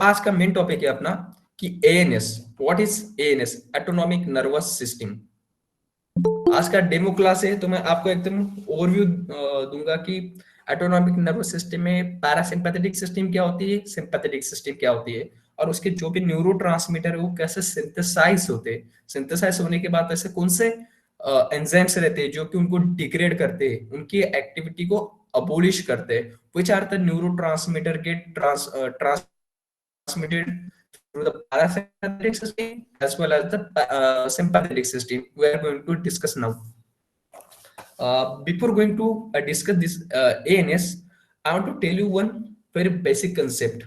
आज का main topic है अपना कि ANS, what is ANS, autonomic nervous system. आज का डेमो क्लास है, तो मैं आपको एकदम ओवरव्यू दूंगा कि एटोनॉमिक नर्वस सिस्टम में पैरासिम्पैथेटिक सिस्टम क्या होती है, सिंपैथेटिक सिस्टम क्या होती है, और उसके जो भी न्यूरोट्रांसमीटर है वो कैसे सिंथेसाइज होते हैं, सिंथेसाइज होने के बाद ऐसे कौन से एंजाइम्स रहते हैं जो कि उनको डिग्रेड करते हैं, उनकी एक्टिविटी को अबोलिश करते हैं, which are the neurotransmitter get transmitted through the parasympathetic system as well as the sympathetic system we are going to discuss now. Before going to discuss this ANS, I want to tell you one very basic concept.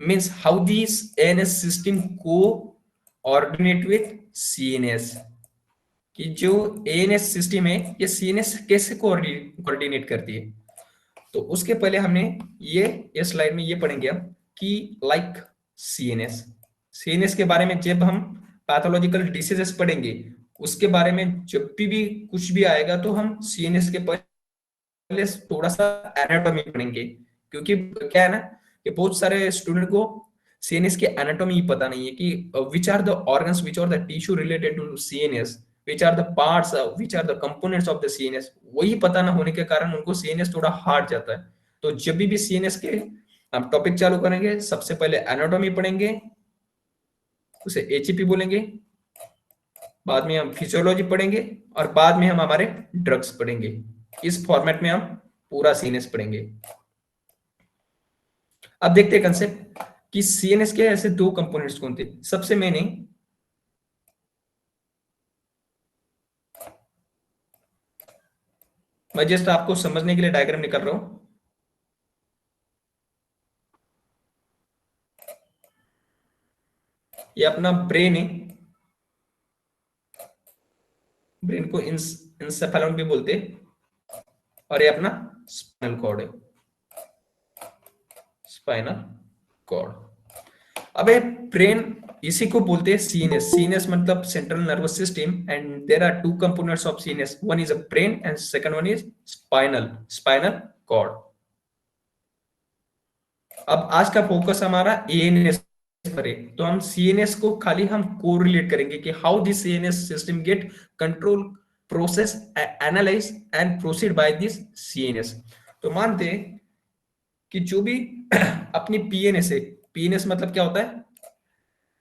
Means how these ANS system coordinate with CNS. कि जो ANS system है ये CNS कैसे coordinate करती है। तो उसके पहले हमने ये स्लाइड में ये पढ़ेंगे हम कि लाइक सीएनएस के बारे में जब हम पैथोलॉजिकल डिसीजेस पढ़ेंगे उसके बारे में जब भी कुछ भी आएगा तो हम सीएनएस के पहले थोड़ा सा एनाटॉमी पढ़ेंगे, क्योंकि क्या है ना कि बहुत सारे स्टूडेंट को सीएनएस के एनाटॉमी पता नहीं है कि which are the organs, which are the tissue related to CNS, which are the parts, which are the components of the CNS. वही पता ना होने के कारण उनको सीएनएस थोड़ा हार्ड जाता है। तो जब भी सीएनएस के हम टॉपिक चालू करेंगे सबसे पहले एनाटॉमी पढ़ेंगे, उसे एचईपी बोलेंगे, बाद में हम फिजियोलॉजी पढ़ेंगे और बाद में हम हमारे ड्रग्स पढ़ेंगे। इस फॉर्मेट में हम पूरा सीएनएस पढ़ेंगे। अब देखते हैं कंसेप्ट कि सीएनएस के ऐसे दो कंपोनेंट्स कौन थे। सबसे मेन है मैं जस्ट आपको समझने के लिए डायग्राम निकाल रहा हूं। ये अपना ब्रेन है, ब्रेन को इंसेफेलॉन भी बोलते हैं, और ये अपना स्पाइनल कॉर्ड है, स्पाइनल कॉर्ड। अबे ब्रेन इसी को बोलते हैं सीएनएस। सीएनएस मतलब central nervous system, and there are two components of CNS, one is a brain and second one is spinal cord. अब आज का फोकस हमारा एएनएस पर है, तो हम सीएनएस को खाली हम कोरिलेट करेंगे कि how this CNS system gate control, process, analyse and proceed by this CNS. तो मानते हैं कि जो भी अपनी पीएनएस है, पीएनएस मतलब क्या होता है,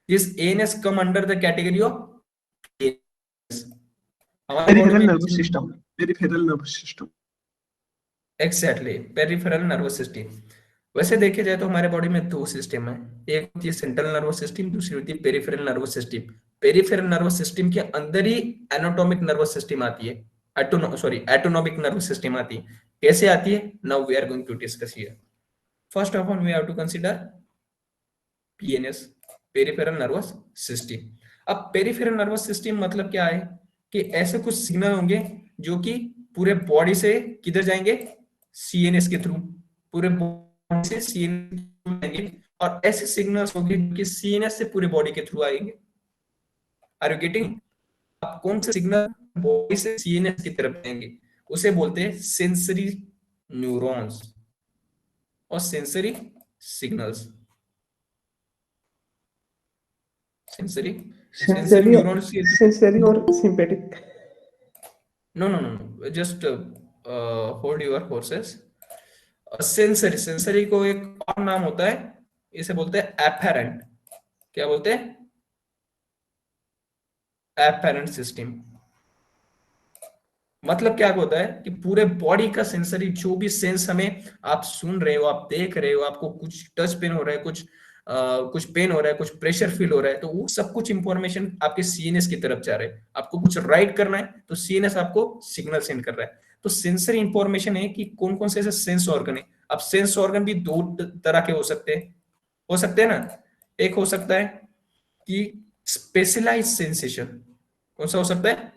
this ANS come under the category of हमारे बॉडी पेरिफेरल में। Nervous system, peripheral nervous system. Exactly, peripheral nervous system. वैसे देखे जाए तो हमारे बॉडी में दो सिस्टम है, एक होती है सेंट्रल नर्वस सिस्टम, दूसरी होती है peripheral nervous system. Peripheral nervous system के अंदर ही एनाटॉमिक नर्वस सिस्टम आती है, एटोनॉमिक नर्वस सिस्टम आती है। कैसे आती है, now we are going to discuss here. First of all we have to consider PNS, peripheral nervous system. अब पेरिफेरल नर्वस सिस्टम मतलब क्या है कि ऐसे कुछ सिग्नल होंगे जो कि पूरे बॉडी से किधर जाएंगे, सीएनएस के थ्रू, पूरे बॉडी से सीएनएस जाएंगे, और ऐसे सिग्नल्स होंगे कि सीएनएस से पूरे बॉडी के थ्रू आएंगे। Are you getting? अब कौन से सिग्नल बॉडी से सीएनएस की तरफ जाएंगे उसे बोलते हैं सेंसरी न्यूरॉन्स और sensory signals. Sensory sensory sensory neurons की, सेंसरी और sympathetic. No, just hold your horses। Sensory को एक और नाम होता है, इसे बोलते हैं एफेरेंट। क्या बोलते हैं? Efferent system. मतलब क्या होता है कि पूरे बॉडी का सेंसरी जो भी सेंस हमें, आप सुन रहे हो, आप देख रहे हो, आपको कुछ टच पेन हो रहा है, कुछ पेन हो रहा है, कुछ प्रेशर फील हो रहा है, तो वो सब कुछ इंफॉर्मेशन आपके सीएनएस की तरफ जा रहा है। आपको कुछ राइट करना है तो सीएनएस आपको सिग्नल सेंड कर रहा है। तो सेंसरी इंफॉर्मेशन है कि कौन कौन से ऐसे सेंस ऑर्गन है। अब सेंस ऑर्गन भी दो तरह के हो सकते हैं ना। एक हो सकता है कि स्पेशलाइज सेंसेशन। कौन सा हो सकता है?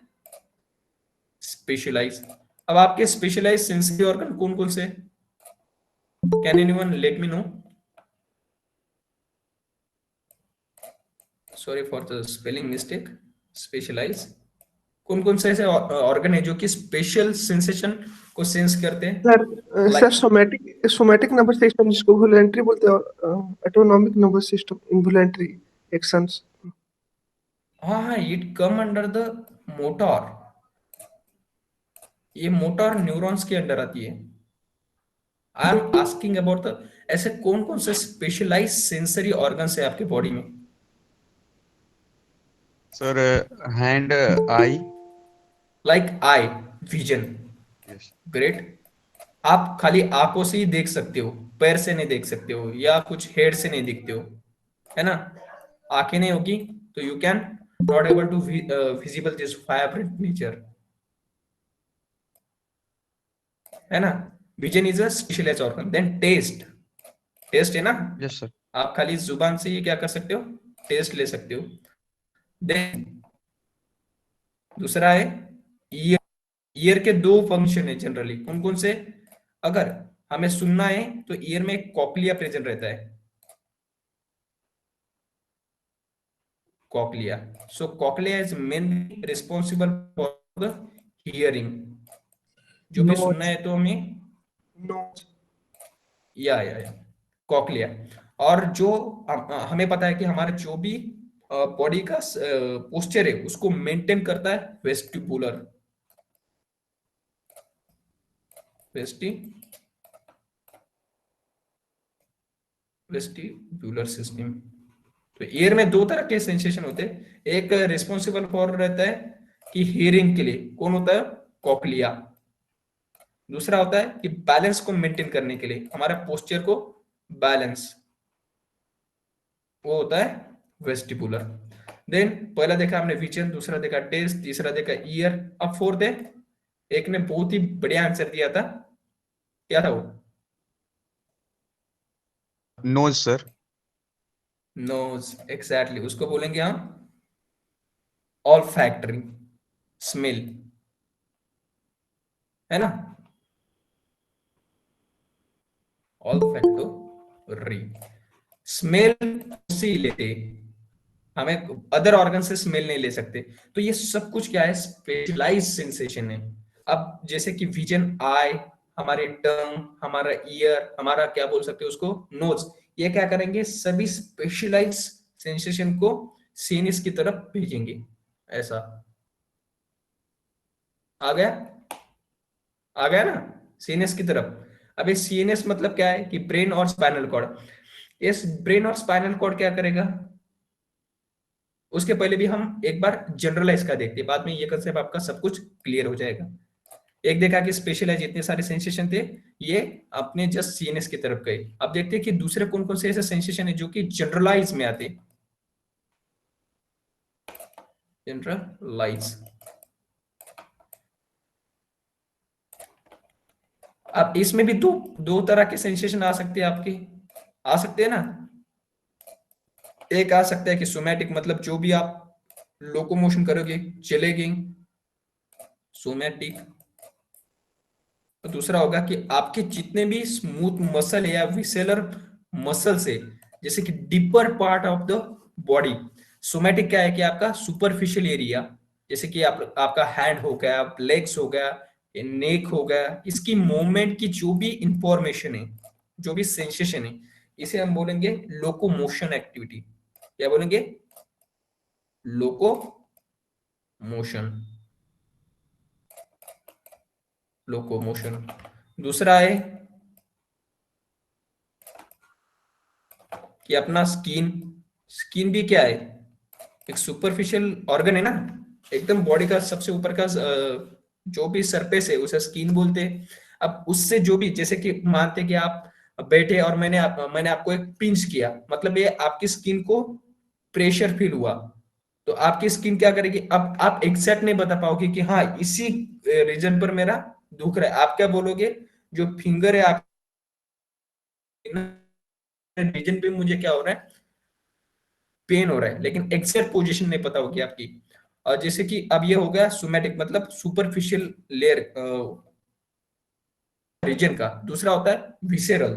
स्पेशलाइज। अब आपके स्पेशलाइज सेंसरी ऑर्गन कौन कौन से? Can anyone let me know? Sorry for the spelling mistake. Specialise कौन कौन से ऐसे ऑर्गन है जो कि स्पेशल सेंसेशन को सेंस करते हैं? Sir somatic somatic nervous system जिसको वोलेंट्री बोलते हैं, autonomic nervous system, involuntary actions. हाँ हाँ, it come under the motor, ये मोटर न्यूरॉन्स के अंडर आती है। I am asking about the ऐसे कौन कौन से स्पेशलाइज सेंसरी ऑर्गन्स है आपके बॉडी में? Sir hand, I. Like I, vision, yes. Great. आप खाली आंखों से ही देख सकते हो, पैर से नहीं देख सकते हो, या कुछ हेड से नहीं दिखते हो, है ना? आंखें नहीं होगी तो you can not able to visible this vibrant nature, है ना? Vision is a specialised organ. Then test, test है ना? Yes sir. आप खाली जुबान से ही क्या कर सकते हो? टेस्ट ले सकते हो। देन दूसरा है ईयर। ईयर के दो फंक्शन है जनरली, कौन कौन से? अगर हमें सुनना है तो ईयर में कॉक्लिया प्रेजेंट रहता है, cochlea. So cochlea is mainly responsible for the hearing. जो भी सुनना नोज है तो हमें नोज या कॉक्लिया। और जो हमें पता है कि हमारे जो भी बॉडी का पोस्चर है उसको मेंटेन करता है वेस्टिबुलर, वेस्टिब्यूलर सिस्टम। तो ईयर में दो तरह के सेंसेशन होते हैं। एक रिस्पॉन्सिबल फॉर रहता है कि हियरिंग के लिए, कौन होता है? कॉक्लिया। दूसरा होता है कि बैलेंस को मेंटेन करने के लिए, हमारा पोस्चर को बैलेंस, वो होता है वेस्टिबुलर। देन पहला देखा हमने विजन, दूसरा देखा टेस्ट, तीसरा देखा ईयर। अब फोर्थ है, एक ने बहुत ही बढ़िया आंसर दिया था, क्या था वो? Knows sir. नोज, एग्जैक्टली, उसको बोलेंगे हम ऑल फैक्टरी, स्मेल, है ना? ऑल फैक्टरी, स्मेल से ही लेते, हमें अदर ऑर्गन से स्मेल नहीं ले सकते। तो ये सब कुछ क्या है? स्पेशलाइज सेंसेशन है। अब जैसे कि विजन आई, हमारे टंग, हमारा ईयर, हमारा क्या बोल सकते हैं उसको, नोज, ये क्या करेंगे? सभी स्पेशलाइज सेंसेशन को सीनिस की तरफ भेजेंगे। ऐसा आ गया? आ गया ना सीएनएस की तरफ। अब ये सीएनएस मतलब क्या है कि ब्रेन और स्पाइनल कॉर्ड। इस ब्रेन और स्पाइनल कॉर्ड क्या करेगा? उसके पहले भी हम एक बार जनरलाइज का देखते हैं, बाद में ये कंसेप्ट आपका सब कुछ क्लियर हो जाएगा। एक देखा कि स्पेशलाइज इतने सारे सेंसेशन थे, ये अपने जस्ट सीएनएस की तरफ गए। अब देखते हैं कि दूसरे कौन कौन से ऐसे सेंसेशन है जो कि जनरलाइज में आते। जनरलाइज, अब इसमें भी दो दो तरह के सेंसेशन आ सकते हैं आपके, आ सकते हैं ना? एक आ सकता है कि सोमैटिक, मतलब जो भी आप लोकोमोशन करोगे, चलेगे, सोमैटिक। तो दूसरा होगा कि आपके जितने भी स्मूथ मसल या विसेलर मसल से, जैसे कि deeper part of the body. Somatic क्या है कि आपका सुपरफिशियल एरिया, जैसे कि आपका हैंड हो गया, लेग्स हो गया, नेक हो गया, इसकी मूवमेंट की जो भी इंफॉर्मेशन है, जो भी सेंसेशन है, इसे हम बोलेंगे लोकोमोशन एक्टिविटी। क्या बोलेंगे? लोको मोशन, लोकोमोशन। दूसरा है कि अपना स्किन, स्किन भी क्या है? एक सुपरफिशियल ऑर्गन है ना, एकदम बॉडी का सबसे ऊपर का जो भी सरफेस है उसे स्किन बोलते हैं। अब उससे जो भी, जैसे कि मानते कि आप बैठे और मैंने आपको एक पिंच किया, मतलब ये आपकी स्किन को प्रेशर फील हुआ, तो आपकी स्किन क्या करेगी? अब आप एग्जैक्ट नहीं बता पाओगे कि हाँ इसी रीजन पर मेरा दुख रहा है। आप क्या बोलोगे? जो फिंगर है आप रीजन पे मुझे क्या हो रहा है? पेन हो रहा है, लेकिन एग्जैक्ट पोजीशन नहीं पता होगी आपकी। और जैसे कि अब ये हो गया सोमैटिक, मतलब सुपरफिशियल लेयर रीजन का। दूसरा होता है विसेरल।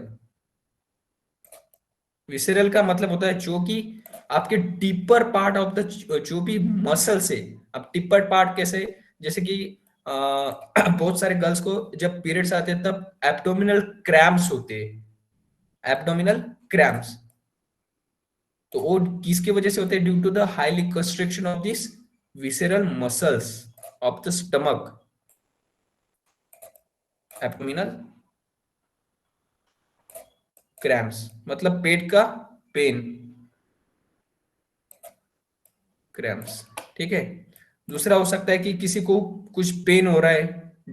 विसेरल का मतलब होता है जो कि आपके डीपर पार्ट ऑफ द, जो भी मसल से, अब डीपर पार्ट कैसे? जैसे कि बहुत सारे गर्ल्स को जब पीरियड्स आते हैं तब एब्डोमिनल क्रैम्प्स होते हैं, एब्डोमिनल क्रैम्प्स। तो वो किसकी वजह से होते हैं? Due to the highly constriction of this visceral muscles of the stomach, abdominal cramps मतलब पेट का पेन, क्रैम्प्स, ठीक है। दूसरा हो सकता है कि किसी को कुछ पेन हो रहा है,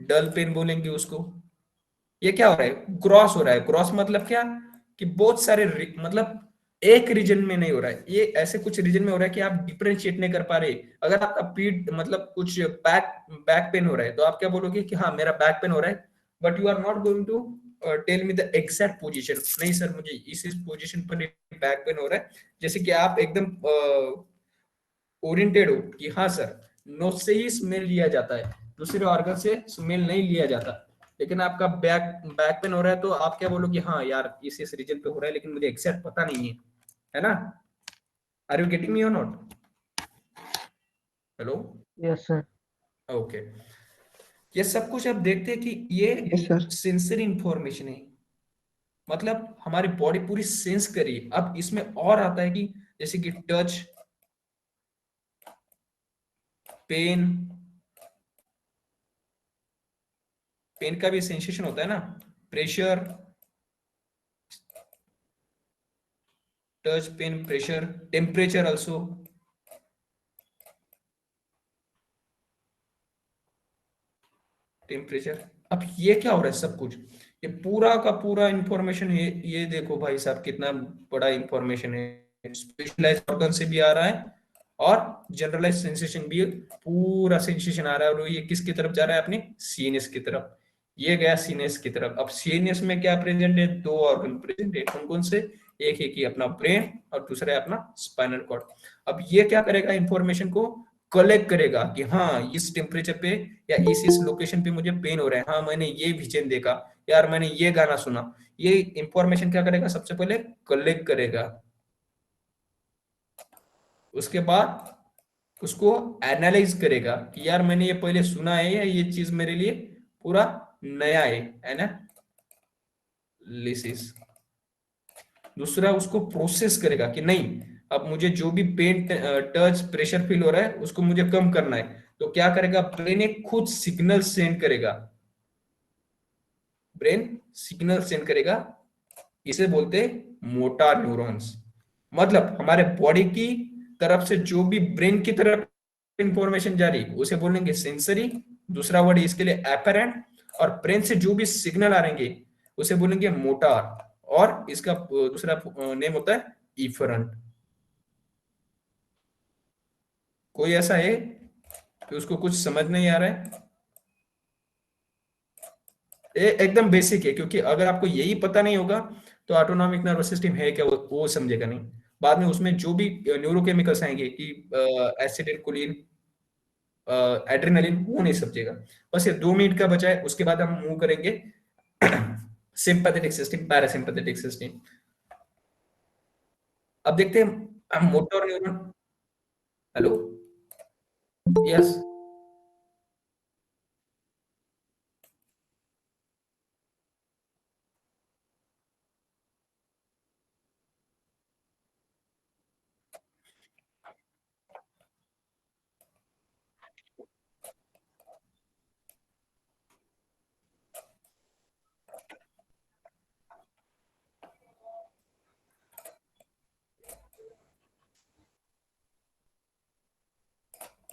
डल पेन बोलेंगे उसको। ये क्या हो रहा है? क्रॉस हो रहा है। क्रॉस मतलब क्या? कि बहुत सारे मतलब एक रीजन में नहीं हो रहा है, ये ऐसे कुछ रीजन में हो रहा है कि आप डिफरेंशिएट नहीं कर पा रहे। अगर आपका पीठ मतलब कुछ बैक बैक पेन हो रहा है तो आप क्या बोलोगे कि हाँ मेरा बैक पेन हो रहा है, but you are not going to tell me the exact position. नहीं सर, मुझे इस पोजीशन पर बैक पेन हो रहा है। जैसे कि आप एकदम ओरिएंटेड हो कि हाँ सर, नोज से ही स्मेल लिया जाता है, दूसरे ऑर्गन से स्मेल नहीं लिया जाता। लेकिन आपका बैक बैक पेन हो रहा है तो आप क्या बोलोगे? हाँ यार इस रीजन पे हो रहा है, लेकिन मुझे एग्जैक्ट पता नहीं है ना? आर यू गेटिंग मी और not? Hello? Yes sir. Okay. ये सब कुछ आप देखते हैं कि ये यस सर। सेंसरी इंफॉर्मेशन है, मतलब हमारी बॉडी पूरी सेंस करी। अब इसमें और आता है कि जैसे कि टच, पेन, पेन का भी सेंसेशन होता है ना, pressure, touch, pain, pressure, temperature also, temperature. अब ये क्या हो रहा है? सब कुछ ये पूरा का पूरा इंफॉर्मेशन, ये देखो भाई साहब कितना बड़ा इंफॉर्मेशन है। स्पेशलाइज ऑर्गन से भी आ रहा है और जनरलाइज सेंसेशन भी, पूरा सेंसेशन आ रहा है। और ये किसकी तरफ जा रहा है? अपने सीएनएस की तरफ। ये गया सीएनएस की तरफ। अब सीएनएस में क्या प्रेजेंट है? दो ऑर्गन प्रेजेंट है। कौन कौन से? एक है कि अपना ब्रेन और दूसरा है अपना स्पाइनल कॉर्ड। अब ये क्या करेगा? इंफॉर्मेशन को कलेक्ट करेगा कि हाँ इस टेम्परेचर पे या इस लोकेशन पे मुझे पेन हो रहा है, हाँ मैंने ये विजन देखा, यार मैंने ये गाना सुना। ये इंफॉर्मेशन क्या करेगा? सबसे पहले कलेक्ट करेगा, उसके बाद उसको एनालाइज करेगा कि यार मैंने ये पहले सुना है या ये चीज मेरे लिए पूरा नया है ना, लिसिस। दूसरा उसको प्रोसेस करेगा कि नहीं, अब मुझे जो भी पेन, टच, प्रेशर फील हो रहा है उसको मुझे कम करना है। तो क्या करेगा? ब्रेन एक खुद सिग्नल सेंड करेगा, ब्रेन सिग्नल सेंड करेगा। इसे बोलते हैं मोटर न्यूरॉन्स। मतलब हमारे बॉडी की तरफ से जो भी ब्रेन की तरफ इंफॉर्मेशन जा रही उसे बोलेंगे सेंसरी। दूसरा वर्ड इसके लिए एपरेंट। और ब्रेन से जो भी सिग्नल आ रहेंगे उसे बोलेंगे मोटर। और इसका दूसरा नेम होता है इफरेंट। कोई ऐसा है कि उसको कुछ समझ नहीं आ रहा है? ये एकदम बेसिक है, क्योंकि अगर आपको यही पता नहीं होगा तो ऑटोनॉमिक नर्वस सिस्टम है क्या वो समझेगा नहीं। बाद में उसमें जो भी न्यूरोकेमिकल्स आएंगे कि एसिटिलकोलिन, एड्रेनलिन, वो नहीं समझेगा। बस ये 2 मिनट का बचा है, उसके बाद हम मूव करेंगे सिंपैथेटिक सिस्टम, पैरासिम्पैथेटिक सिस्टम। अब देखते हैं motor neuron. Hello? Yes.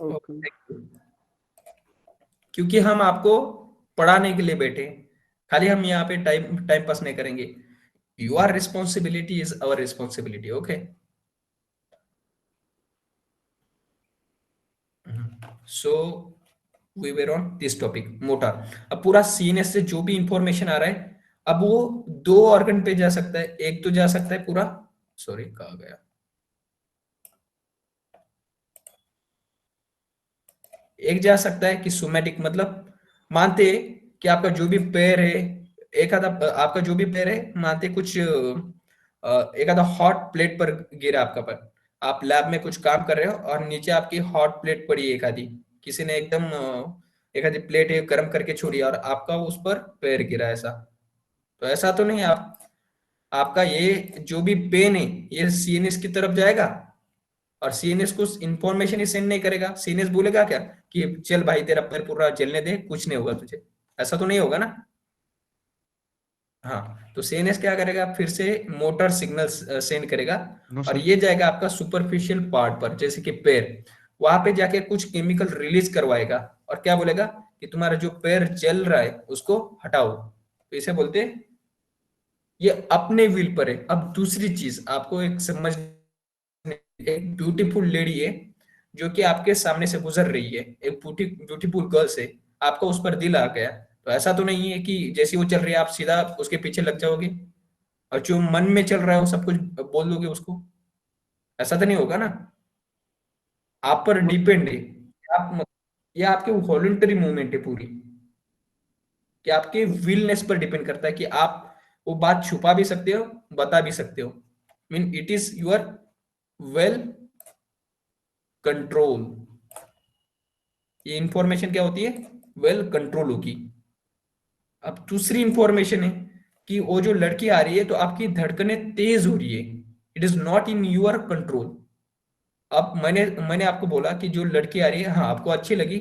Okay. क्योंकि हम आपको पढ़ाने के लिए बैठे हैं, खाली हम यहाँ पे टाइम टाइम पास नहीं करेंगे। Your responsibility is our responsibility, okay? So we were on this topic, motor. अब पूरा सीएनएस से जो भी इंफॉर्मेशन आ रहा है, अब वो 2 ऑर्गन पे जा सकता है। एक तो जा सकता है पूरा, सॉरी कहा गया, एक जा सकता है कि सोमैटिक, मतलब मानते हैं कि आपका जो भी पैर है, एक आधा आपका जो भी पैर है, मानते कुछ एक आधा हॉट प्लेट पर गिरा आपका पैर। आप लैब में कुछ काम कर रहे हो और नीचे आपकी हॉट प्लेट पड़ी है एक आधी, किसी ने एकदम एक आधी प्लेट है गर्म करके छोड़ी और आपका उस पर पैर गिरा, ऐसा तो ऐसा तो नहीं। आप आपका ये जो भी पेन है ये सीएनएस की तरफ जाएगा और सीएनएस को इंफॉर्मेशन ही सेंड नहीं करेगा। सीएनएस बोलेगा क्या कि चल भाई तेरा पैर पूरा जलने दे, कुछ नहीं होगा तुझे, ऐसा तो नहीं होगा ना। हाँ, तो सीएनएस क्या करेगा, फिर से मोटर सिग्नल सेंड करेगा नो और सर। ये जाएगा आपका सुपरफिशियल पार्ट पर, जैसे कि पैर, वहां पे जाके कुछ केमिकल रिलीज करवाएगा और क्या बोलेगा कि तुम्हारा जो पैर जल रहा है उसको हटाओ। तो इसे बोलते हैं, ये अपने विल पर है। अब दूसरी चीज आपको एक समझ, एक ब्यूटीफुल लेडी है जो कि आपके सामने से गुजर रही है, एक ब्यूटीफुल गर्ल्स है, आपका उस पर दिल आ गया, तो ऐसा तो नहीं है कि जैसी वो चल रही है आप सीधा उसके पीछे लग जाओगे और जो मन में चल रहा है वो सब कुछ बोल दोगे उसको, ऐसा तो नहीं होगा ना। आप पर डिपेंड है आप, ये आपके वॉलंटरी मूवमेंट है पूरी, कि आपके विलनेस पर डिपेंड करता है कि आप वो बात छुपा भी सकते हो, बता भी सकते हो। Mean it is your well control. ये इंफॉर्मेशन क्या होती है, वेल कंट्रोल होगी। अब दूसरी इंफॉर्मेशन है कि वो जो लड़की आ रही है तो आपकी धड़कनें तेज हो रही है, it is not in your control. अब मैंने मैंने आपको बोला कि जो लड़की आ रही है, हाँ आपको अच्छी लगी,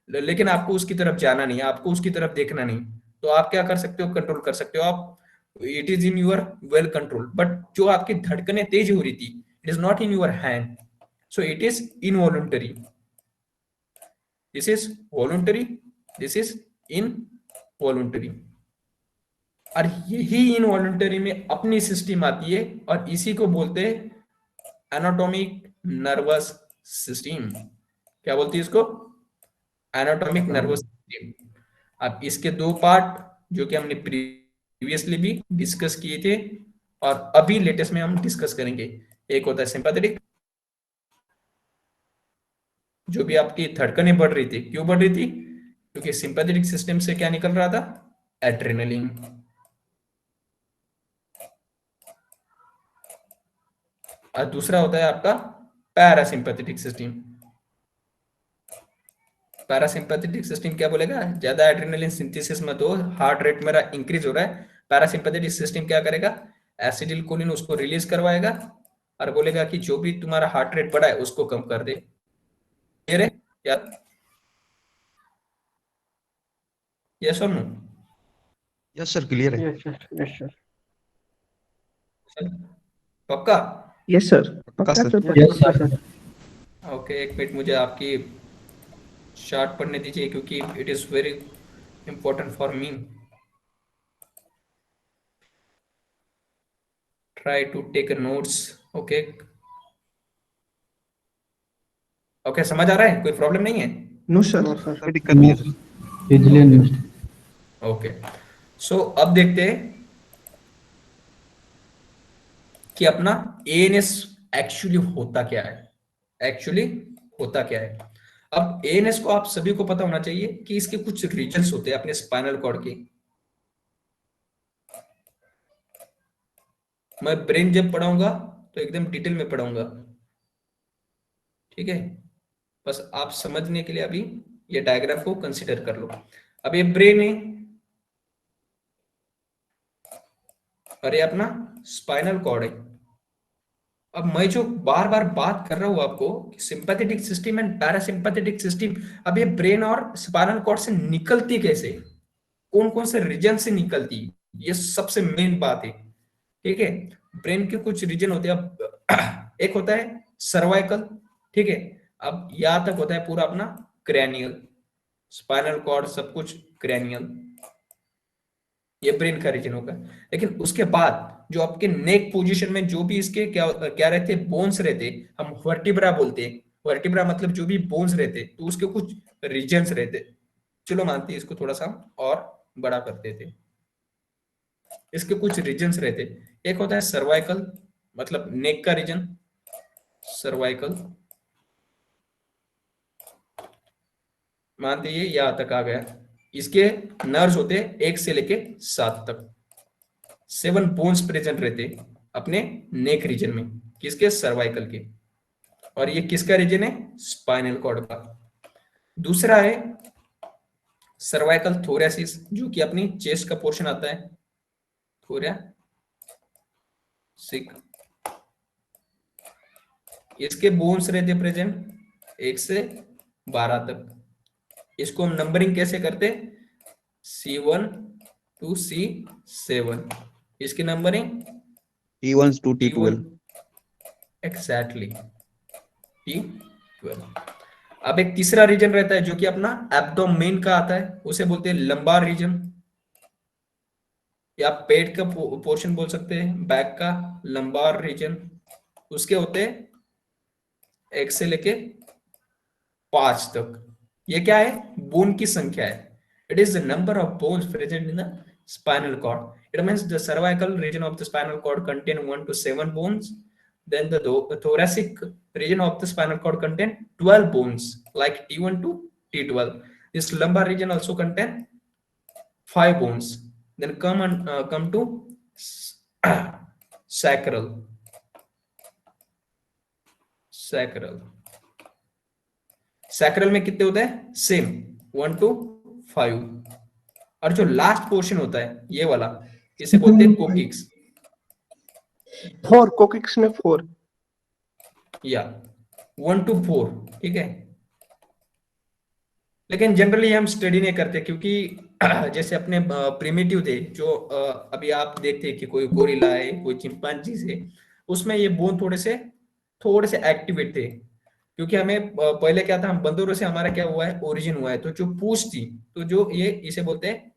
लेकिन आपको उसकी तरफ जाना नहीं है, आपको उसकी तरफ देखना नहीं, तो आप क्या कर सकते हो, कंट्रोल कर सकते हो आप, it is in your well control. But जो आपकी धड़कनें तेज हो रही थी, it is not in your hand, so it is involuntary. This is voluntary, this is involuntary. और यही इनवॉलंटरी में अपनी सिस्टम आती है और इसी को बोलते हैं एनाटॉमिक नर्वस सिस्टम। क्या बोलती है इसको, एनाटॉमिक नर्वस सिस्टम। अब इसके दो पार्ट जो कि हमने प्रीवियसली भी डिस्कस किए थे और अभी लेटेस्ट में हम डिस्कस करेंगे। एक होता है सिंपैथेटिक, जो भी आपकी धड़कनें बढ़ रही थी, क्यों बढ़ रही थी, क्योंकि सिंपैथेटिक सिस्टम से क्या निकल रहा था, एड्रेनलिन। और दूसरा होता है आपका पैरासिम्पैथेटिक सिस्टम। पैरासिम्पैथेटिक सिस्टम क्या बोलेगा, ज्यादा एड्रेनलिन सिंथेसिस मत हो, हार्ट रेट मेरा इंक्रीज हो रहा है, पैरासिम्पैथेटिक सिस्टम क्या करेगा, एसिटिलकोलिन उसको रिलीज करवाएगा और बोलेगा कि जो भी तुम्हारा हार्ट रेट बढ़ा है उसको कम कर दे। क्लियर है क्या, यस और नो? यस सर, क्लियर है। Yes sir. पक्का? यस सर, पक्का पक्का सर। सर, पक्का सर। ओके, एक मिनट मुझे आपकी चार्ट पढ़ने दीजिए क्योंकि it is very important for me. Try to take notes. Okay okay, समझ आ रहा है, कोई प्रॉब्लम नहीं है? No sir. कोई दिक्कत नहीं है sir. Easily understand. Okay, so अब देखते हैं कि अपना एएनएस एक्चुअली होता क्या है, एक्चुअली होता क्या है। अब एएनएस को आप सभी को पता होना चाहिए कि इसके कुछ रीजन्स होते हैं अपने स्पाइनल कॉर्ड के। मैं ब्रेन जब पढ़ाऊंगा तो एकदम डिटेल में पढ़ाऊंगा, ठीक है? बस आप समझने के लिए अभी ये डायग्राम को कंसीडर कर लो। अब ये ब्रेन है और ये अपना स्पाइनल कॉर्ड है। अब मैं जो बार बार बात कर रहा हूं आपको कि sympathetic system and parasympathetic system, अब ये ब्रेन और स्पाइनल कॉर्ड से निकलती कैसे, कौन कौन से रीजन से निकलती, ये सबसे मेन बात है, ठीक है? ब्रेन के कुछ रीजन होते हैं। अब एक होता है सर्वाइकल, ठीक है? अब यहां तक होता है पूरा अपना क्रैनियल, स्पाइनल कॉर्ड सब कुछ क्रैनियल, ये ब्रेन का रीजन होगा। लेकिन उसके बाद जो आपके नेक पोजीशन में जो भी इसके क्या क्या रहते, बोन्स रहते, हम वर्टिब्रा बोलते हैं। वर्टिब्रा मतलब जो भी बोन्स रहते, तो उसके कुछ रीजन्स रहते। चलो मानते हैं इसको थोड़ा सा और बड़ा करते थे, इसके कुछ रीजन्स रहते। एक होता है सर्वाइकल, मतलब नेक का रीजन, सर्वाइकल मानते ये यहां तक आ गया। इसके नर्व्स होते 1 से लेके 7 तक, 7 बोन्स प्रेजेंट रहते अपने नेक रीजन में, किसके, सर्वाइकल के। और ये किसका रीजन है, स्पाइनल कॉर्ड का। दूसरा है सर्वाइकल थोरेसिस जो कि अपनी चेस्ट का पोर्शन आता है, थोरेसिक, इसके बोन्स रहते प्रेजेंट 1 से 12 तक। इसको हम नंबरिंग कैसे करते, C1 to C7, इसकी numbering T1 to T1 T12. Exactly T12। अब एक तीसरा रीजन रहता है जो कि अपना एब्डोमेन का आता है, उसे बोलते हैं लंबार रीजन, या पेट का पोर्शन बोल सकते हैं, बैक का लंबार रीजन। उसके होते हैं 1 से लेके 5 तक। ये क्या है, बोन की संख्या है। It is the number of bones present in the spinal cord. It means the cervical region of the spinal cord contain 1 to 7 bones. Then the thoracic region of the spinal cord contain 12 bones like T1 to T12. This lumbar region also contain 5 bones. Then come to sacral. Sacral में कितने होते हैं, same 1 to 5। और जो last portion होता है ये वाला, इसे बोलते हैं कोकिक्स, 4 कोकिक्स में 4। या 1 to 4, ठीक है। लेकिन जनरली हम स्टडी नहीं करते क्योंकि जैसे अपने प्रिमिटिव थे जो अभी आप देखते हैं कि कोई गोरिल्ला है, कोई चिंपांजी है, उसमें ये बोन थोड़े से एक्टिवेट थे। क्योंकि हमें पहले क्या था, हम बंदरों से हमारा क्या हुआ है, ओरिजिन हुआ है। तो जो पूंछ थी, तो जो ये इसे बोलते हैं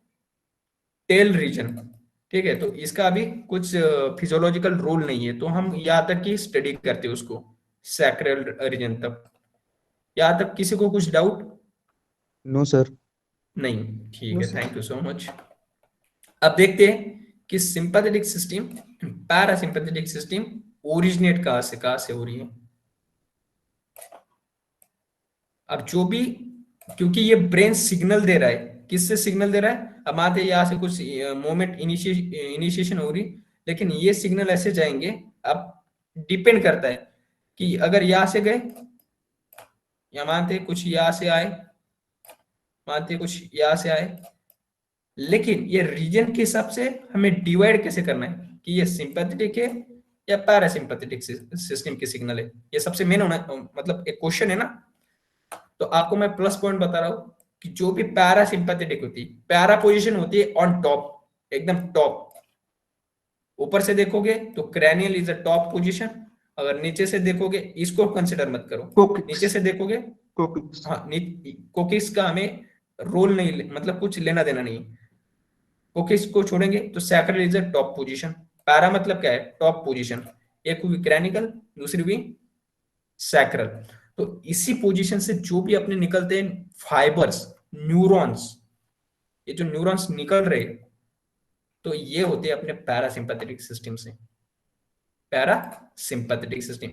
टेल रीजन, ठीक है। तो इसका अभी कुछ फिजियोलॉजिकल रोल नहीं है, तो हम यहाँ तक की स्टडी करते हैं उसको, सैक्रल रीजन तक। यहाँ तक किसी को कुछ डाउट? No, sir. नहीं, ठीक है, थैंक यू सो मच। अब देखते हैं कि sympathetic system, parasympathetic system originate कहाँ से हो रही है। अब जो भी, क्योंकि ये ब्रेन सिग्नल दे रहा है, किससे सिग्नल दे रहा है, अब आते यहाँ से कुछ मोमेंट इनिशिएशन हो रही, लेकिन ये सिग्नल ऐसे जाएंगे। अब डिपेंड करता है कि अगर यहाँ से गए, या मानते कुछ यहाँ से आए, मानते कुछ यहाँ से आए, लेकिन ये रीजन के हिसाब से हमें डिवाइड कैसे करना है कि ये सिंपैथेटिक है या पैरासिम्पैथेटिक सिस्टम की सिग्नल है। ये सबसे मेन होना, मतलब एक क्वेश्चन है ना। तो आपको मैं प्लस पॉइंट बता रहा हूं कि जो भी पैरासिम्पैथेटिक होती है, पैरा पोजीशन होती है ऑन टॉप, एकदम टॉप। ऊपर से देखोगे तो cranial is a top position. अगर नीचे से देखोगे, इसको कंसिडर मत करो, कोकिक्स। नीचे से देखोगे, कोकिक्स। हाँ, कोकिक्स का हमें रोल नहीं, मतलब कुछ लेना देना नहीं। कोकिक्स को छोड़ेंगे तो sacral is a top position. Para मतलब क्या है, टॉप पोजीशन। एक हुई क्रैनिकल, दूसरी हुई सैक्रल। तो इसी पोजीशन से जो भी अपने निकलते हैं फाइबर्स, न्यूरॉन्स, ये जो न्यूरॉन्स निकल रहे, तो ये होते हैं अपने पैरासिम्पैथेटिक सिस्टम से। पैरासिम्पैथेटिक सिस्टम,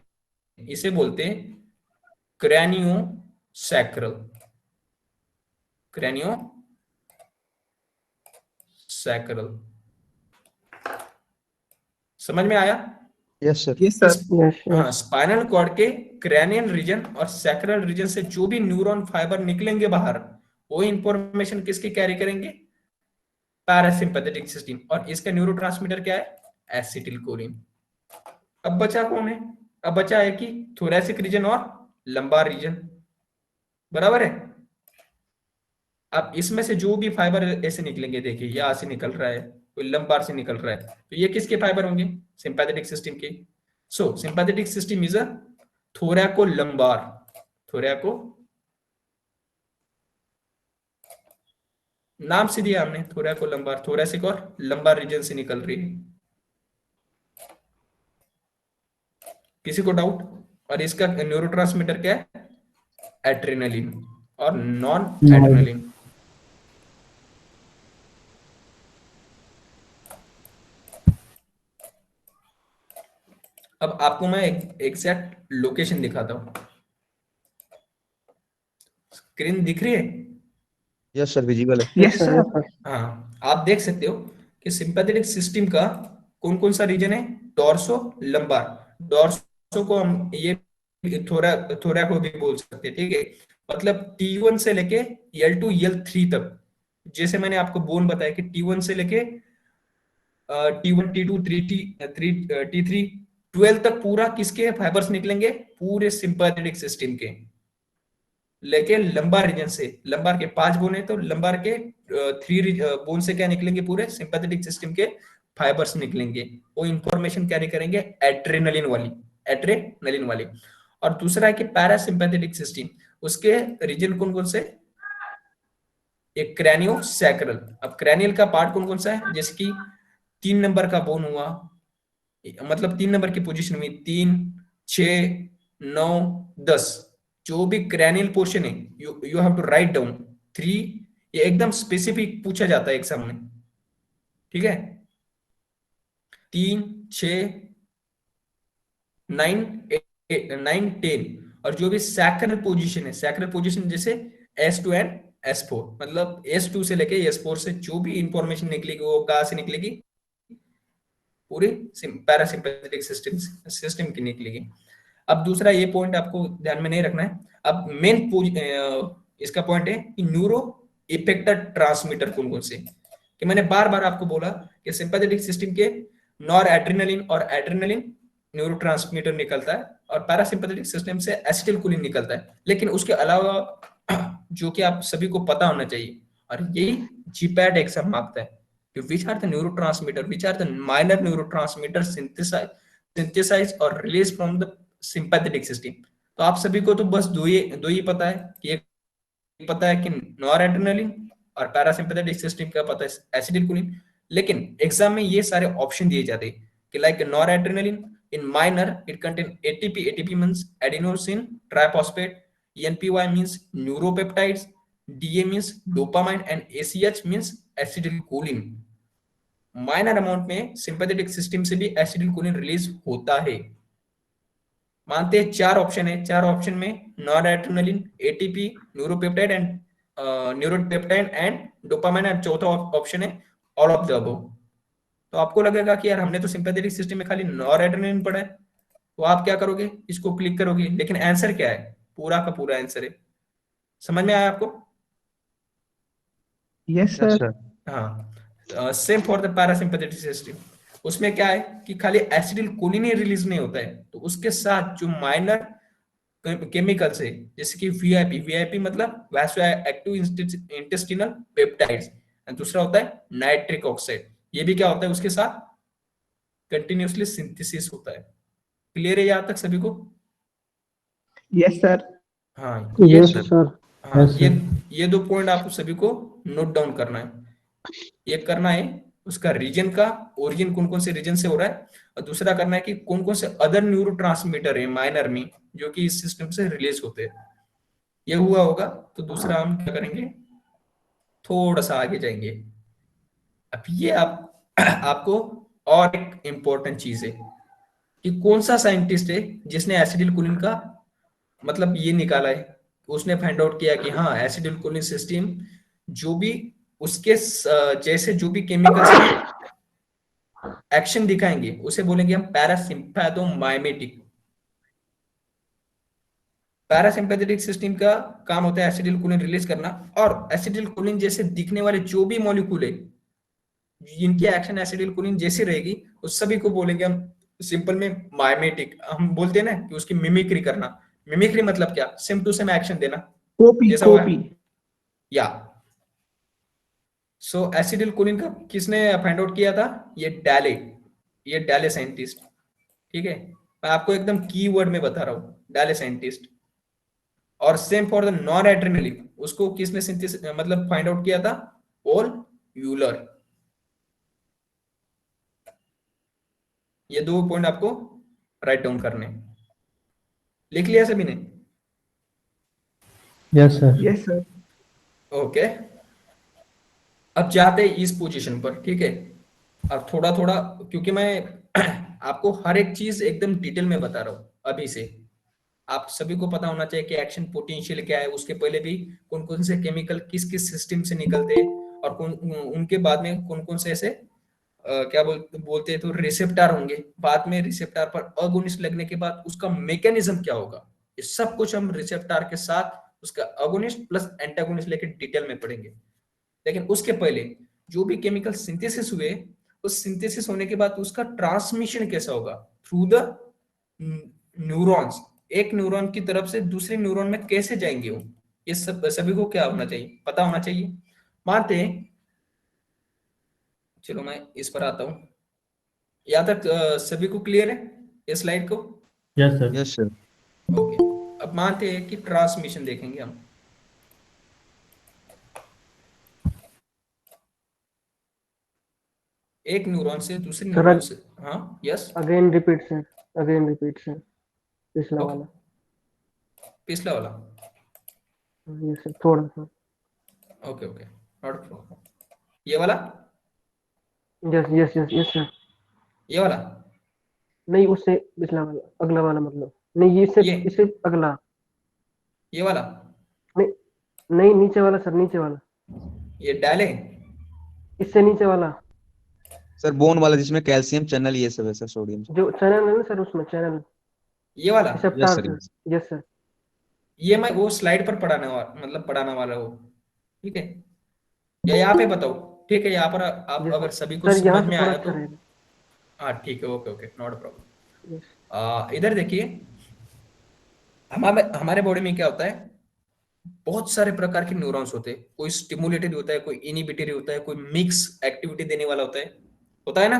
इसे बोलते हैं क्रैनियो सैक्रल। क्रैनियो सैक्रल, समझ में आया? Yes, sir. Yes sir. हाँ, स्पाइनल कॉर्ड के क्रैनियल रीजन और सैक्रल रीजन से जो भी न्यूरॉन फाइबर निकलेंगे बाहर, वो इंफॉर्मेशन किसकी कैरी करेंगे, पैरासिम्पैथेटिक सिस्टम। और इसका न्यूरोट्रांसमीटर क्या है, एसिटिलकोलिन। अब बचा कौन है, अब बचा है कि थोरैसिक रीजन और लंबार रीजन, बराबर है। अब इसमें से जो भी फाइबर ऐसे निकलेंगे, देखिए यहाँ से निकल रहा है, कोई लंबार से निकल रहा है, तो ये किसके फाइबर होंगे, सिंपैथेटिक सिस्टम के। So sympathetic system is a thoraco lumbar. Thoraco नाम से दिया हमने, थोरैको लंबार, थोरैसिक और लंबार रीजन से निकल रही है। किसी को डाउट? और इसका न्यूरोट्रांसमीटर क्या है, एड्रेनलिन और नॉन एड्रेनलिन। अब आपको मैं एग्जैक्ट लोकेशन दिखाता हूं। स्क्रीन दिख रही है? Yes, sir. Visible है. Yes sir. हाँ, आप देख सकते हो कि सिंपैथेटिक सिस्टम का कौन कौन सा रीजन है, डोर्सो लंबार। डोर्सो को हम ये थोड़ा को भी बोल सकते हैं, ठीक है। मतलब T1 से लेके L2 L3 तक जैसे मैंने आपको बोन बताया कि T1 से लेके T1 T2 T3 12 तक पूरा किसके फाइबर्स निकलेंगे, पूरे सिंपैथेटिक सिस्टम के। लेके लंबार रीजन से, लंबार के 5 बोन है तो लंबार के 3 बोन से क्या निकलेंगे, पूरे सिंपैथेटिक सिस्टम के फाइबर्स निकलेंगे। वो इंफॉर्मेशन कैरी करेंगे एड्रेनलिन वाली। और दूसरा है कि पैरासिम्पैथेटिक सिस्टम, उसके रीजन कौन कौन से, एक क्रैनियोसैक्रल। अब क्रैनियल का पार्ट कौन कौन सा है, जैसे कि 3 नंबर का बोन हुआ, मतलब 3 नंबर की पोजीशन में 3, 6, 9, 10, जो भी क्रैनियल पोर्शन है you have to write down 3। ये एकदम स्पेसिफिक पूछा जाता है एग्जाम में, ठीक है। 3, 6, 9, 9, 10। और जो भी सैक्रल पोजीशन है, सैक्रल पोजीशन जैसे S2 एंड S4, मतलब S2 से लेके S4 से जो भी इंफॉर्मेशन निकलेगी वो कहां से निकलेगी, पूरी पैरासिम्पैथेटिक सिस्टम की निकलेगी। अब दूसरा ये पॉइंट आपको ध्यान में नहीं रखना है। अब मेन इसका पॉइंट है कि न्यूरो इफेक्टर ट्रांसमीटर कौन कौन से, कि मैंने बार बार आपको बोला कि सिंपैथेटिक सिस्टम के नॉर एड्रेनलिन और एड्रेनलिन न्यूरोट्रांसमीटर निकलता है, और पैरासिम्पैथेटिक सिस्टम से एसिटिलकोलिन निकलता है। लेकिन उसके अलावा जो कि आप सभी को पता होना चाहिए, और यही जीपैट एग्जाम मांगता है, कि which are the neurotransmitter, which are the minor neurotransmitter synthesize और release from the sympathetic system. तो आप सभी को तो बस दो ही पता है, कि एक पता है कि नॉर एड्रेनलिन, और पैरासिम्पैथेटिक सिस्टम का पता है एसिटिलकोलिन। लेकिन एग्जाम में ये सारे ऑप्शन दिए जाते हैं कि like noradrenaline in minor it contain ATP means adenosine triphosphate, NPY means neuropeptides, DA means dopamine and ACh means acetylcholine. Minor amount में सिंपैथेटिक सिस्टम से भी एसिटिलकोलिन रिलीज होता है। मानते हैं 4 ऑप्शन है, 4 ऑप्शन में nor adrenaline, ATP, neuropeptide and dopamine, and चौथा ऑप्शन है ऑल ऑफ द अबव। तो आपको लगेगा कि यार हमने तो सिंपैथेटिक सिस्टम में खाली नॉर एड्रेनलिन पढ़ा है, तो आप क्या करोगे, इसको क्लिक करोगे। लेकिन आंसर क्या है, पूरा का पूरा आंसर है। समझ में आया आपको? Yes Yes, sir. sir. हाँ, same for the parasympathetic system. उसमें क्या है कि खाली एसिटिलकोलिन ही रिलीज नहीं होता है, तो उसके साथ जो माइनर केमिकल्स है, जैसे कि वीआईपी मतलब वैसो एक्टिव इंटेस्टिनल पेप्टाइड्स, दूसरा होता है नाइट्रिक ऑक्साइड। ये भी क्या होता है, उसके साथ कंटिन्यूअसली सिंथेसिस होता है। क्लियर है यहाँ तक सभी को? Yes sir. हाँ ये Yes, sir. sir. हाँ Yes, sir. ये 2 पॉइंट आपको सभी को नोट डाउन करना है। एक करना है उसका रीजन का ओरिजिन, कौन कौन से रीजन से हो रहा है, और दूसरा करना है कि कौन कौन से अदर न्यूरोट्रांसमीटर है माइनर में जो कि इस सिस्टम से रिलीज होते हैं। ये हुआ होगा तो दूसरा हम क्या करेंगे, थोड़ा सा आगे जाएंगे। अब ये आपको और एक इंपॉर्टेंट चीज है कि कौन सा साइंटिस्ट है जिसने एसिटिलकोलिन का मतलब ये निकाला है, उसने फाइंड आउट किया कि हाँ एसिटिलकोलिन सिस्टम जो भी उसके जैसे जो भी केमिकल्स एक्शन दिखाएंगे उसे बोलेंगे हम पैरासिम्पैथोमाइमेटिक। पैरासिम्पैथेटिक सिस्टम का काम होता है एसिटिलकोलिन रिलीज करना, और एसिटिलकोलिन जैसे दिखने वाले जो भी मॉलिक्यूल है जिनकी एक्शन एसिटिलकोलिन जैसी रहेगी उस सभी को बोलेंगे हम सिंपल में माइमेटिक। हम बोलते हैं ना कि उसकी मिमिक्री करना। मिमिक्री मतलब क्या, सेम टू सेम एक्शन देना कॉपी जैसा हुआ कॉपी। या। सो एसिटिलकोलिन का किसने फाइंड आउट किया था, ये डाले साइंटिस्ट। ठीक है, मैं आपको एकदम कीवर्ड में बता रहा हूँ, डाले साइंटिस्ट। और same for the non adrenaline, उसको किसने सिंथेसिस मतलब फाइंड आउट किया था, पॉल यूलर। ये 2 पॉइंट आपको राइट डाउन करने, लिख लिया सभी ने? Yes, sir. Yes sir. Okay, अब जाते हैं इस पोजीशन पर, ठीक है। अब थोड़ा थोड़ा, क्योंकि मैं आपको हर एक चीज एकदम डिटेल में बता रहा हूँ अभी से। आप सभी को पता होना चाहिए कि एक्शन पोटेंशियल क्या है, उसके पहले भी कौन कौन से केमिकल किस किस सिस्टम से निकलते हैं, और कौन उनके बाद में कौन कौन से ऐसे क्या बोलते हैं तो रिसेप्टर होंगे। बाद में रिसेप्टर पर अगोनिस्ट लगने के बाद उसका मैकेनिज्म क्या होगा, ये सब कुछ हम रिसेप्टर के साथ उसका अगोनिस्ट प्लस एंटागोनिस्ट लेके डिटेल में पढ़ेंगे। लेकिन उसके पहले जो भी केमिकल सिंथेसिस हुए, उस सिंथेसिस होने के बाद उसका ट्रांसमिशन कैसा होगा, थ्रू द न्यूरॉन्स, एक न्यूरॉन की तरफ से दूसरे न्यूरॉन में कैसे जाएंगे वो, ये सब सभी को क्या होना चाहिए, पता होना चाहिए। मानते हैं, चलो मैं इस पर आता हूं, यहाँ तक सभी को क्लियर है ये स्लाइड को? Yes, sir. Yes, sir. Okay, अब मानते हैं कि ट्रांसमिशन देखेंगे हम। एक न्यूरॉन से दूसरे Sir, न्यूरॉन से, हाँ yes, again repeat, sir. Again repeat, sir. पिछला ओके, वाला. पिछला वाला, Yes, sir. थोड़ा सा. Okay okay, not problem. ये वाला, Yes, yes, yes, yes, sir. ये वाला, नहीं, उससे पिछला वाला, अगला वाला मतलब. नहीं, इससे ये इससे अगला. ये वाला, नहीं, नहीं, नीचे वाला सर, नीचे वाला. ये डाले, इससे नीचे वाला. सर बोन वाला जिसमें कैल्शियम चैनल ये सब है सर, सोडियम से। जो चैनल है ना सर, उसमें चैनल. ये वाला, receptor sir, sir. yes. Yes sir. ये मैं वो स्लाइड पर पढ़ाने वाला, मतलब पढ़ाने वाला हो, ठीक है, या यहाँ पे बताओ, ठीक है, यहाँ पर आप Yes, अगर sir. सभी को सर यहाँ समझ में से थोड़ा आया अच्छा तो, रहेगा. हाँ ठीक है, okay okay, not problem. Yes. इधर देखिए, हमारे हमारे बॉडी में क्या होता है, बहुत सारे प्रकार के न्यूरॉन्स होते हैं, कोई स्टिमुलेटरी होता है, कोई इनिबिटरी होता है, कोई मिक्स एक्टिविटी देने वाला होता है ना।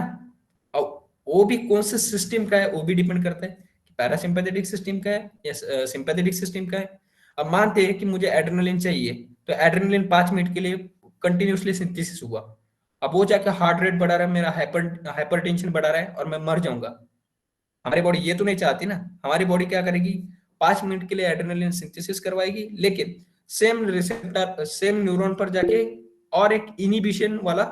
और वो भी कौन से सिस्टम का है वो भी डिपेंड करता है कि पैरासिम्पैथेटिक सिस्टम का है या सिंपैथेटिक सिस्टम का है। अब मानते हैं कि मुझे एड्रेनलिन चाहिए, तो एड्रेनलिन 5 मिनट के लिए कंटिन्यूसली सिंथेसिस हुआ, अब वो जाकर हार्ट रेट बढ़ा रहा है, मेरा हाइपरटेंशन बढ़ा रहा है और मैं मर जाऊंगा। हमारी बॉडी ये तो नहीं चाहती ना, हमारी बॉडी क्या करेगी, 5 मिनट के लिए एड्रेनलिन सिंथेसिस करवाएगी, लेकिन सेम रिसेप्टर सेम न्यूरॉन पर जाके और एक इनिबिशन वाला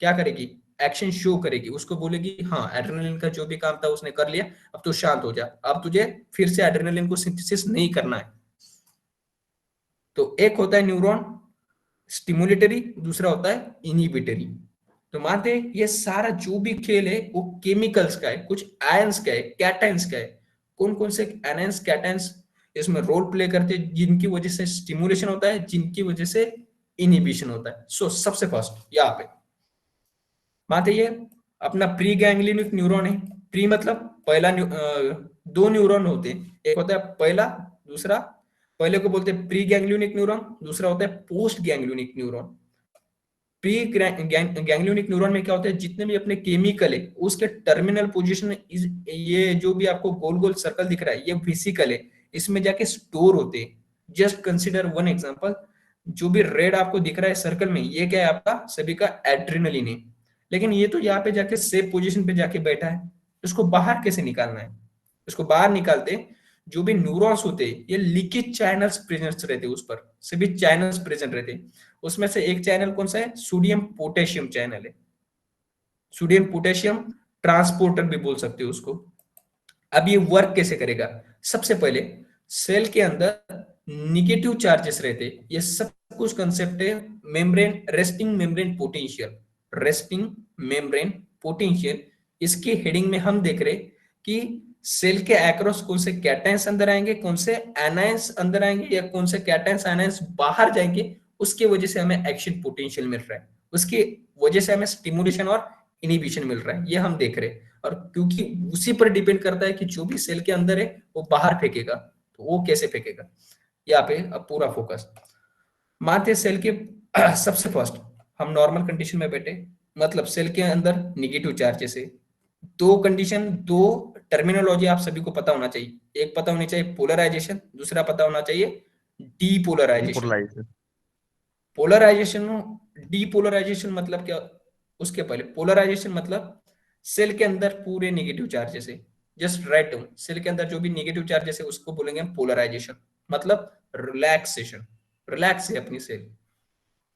क्या करेगी, एक्शन शो करेगी, उसको बोलेगी हाँ एड्रेनलिन का जो भी काम था उसने कर लिया, अब तू शांत हो जा, अब तुझे फिर से एड्रेनलिन को सिंथेसिस नहीं करना है। तो एक होता है न्यूरॉन स्टिमुलेटरी, दूसरा होता है इनिबिटरी। तो मानते हैं ये सारा जो भी खेल है वो केमिकल्स का है, कुछ आयंस का है, कैटायंस का है। कौन कौन से आयंस कैटायंस इसमें रोल प्ले करते हैं, जिनकी वजह से स्टिमुलेशन होता है, जिनकी वजह से इनिबिशन होता है। सो सबसे फर्स्ट यहाँ पे मानते ये अपना प्री गैंग्लियनिक न्यूरॉन है। प्री मतलब पहला दो न्यूरॉन होते हैं, एक होता है पहला, दूसरा, पहले को बोलते हैं प्री गैंग्लियनिक न्यूरॉन, दूसरा होता है post ganglionic neuron. Pre ganglionic neuron में क्या होता है, जितने भी अपने केमिकल है उसके टर्मिनल पोजीशन, ये जो भी आपको गोल गोल सर्कल दिख रहा है ये वेसिकल है, इसमें जाके स्टोर होते हैं। जस्ट कंसीडर वन एग्जांपल, जो भी रेड आपको दिख रहा है सर्कल में, ये क्या है, आपका सभी का एड्रेनलिन है, लेकिन ये तो यहाँ पे जाके सेफ पोजीशन पे जाके बैठा है। इसको बाहर कैसे निकालना है, इसको बाहर निकालते जो भी न्यूरॉन्स होते हैं ये लीकेज चैनल्स प्रेजेंट रहते हैं, उस पर सभी चैनल्स प्रेजेंट रहते हैं। उसमें से एक चैनल कौन सा है, सोडियम पोटेशियम चैनल है, सोडियम पोटेशियम ट्रांसपोर्टर भी बोल सकते हो उसको। अब ये वर्क कैसे करेगा, सबसे पहले सेल के अंदर निगेटिव चार्जेस रहते, ये सब कुछ कंसेप्ट है membrane, resting membrane potential, resting membrane potential. इसकी हेडिंग में हम देख रहे कि सेल के एक्रॉस कौन से कैटायंस अंदर आएंगे, कौन से एनायंस अंदर आएंगे, या कौन से कैटायंस एनायंस बाहर जाएंगे, उसकी वजह से हमें एक्शन पोटेंशियल मिल रहा है, उसकी वजह से हमें स्टिमुलेशन और इनिबिशन मिल रहा है, ये हम देख रहे हैं। और क्योंकि उसी पर डिपेंड करता है कि जो भी सेल के अंदर है वो बाहर फेंकेगा, तो वो कैसे फेंकेगा, यहाँ पे अब पूरा फोकस। मानते सेल के सबसे फर्स्ट हम नॉर्मल कंडीशन में बैठे, मतलब सेल के अंदर निगेटिव चार्जेस है। दो कंडीशन, दो टर्मिनोलॉजी आप सभी को पता होना चाहिए, एक पता होनी चाहिए पोलराइजेशन, दूसरा पता होना चाहिए डीपोलराइजेशन। पोलराइजेशन, डीपोलराइजेशन मतलब क्या, उसके पहले पोलराइजेशन मतलब सेल के अंदर पूरे नेगेटिव चार्जेस है, जस्ट राइट डाउन, सेल के अंदर जो भी नेगेटिव चार्जेस है उसको बोलेंगे हम पोलराइजेशन, मतलब रिलैक्सेशन, रिलैक्स है अपनी सेल।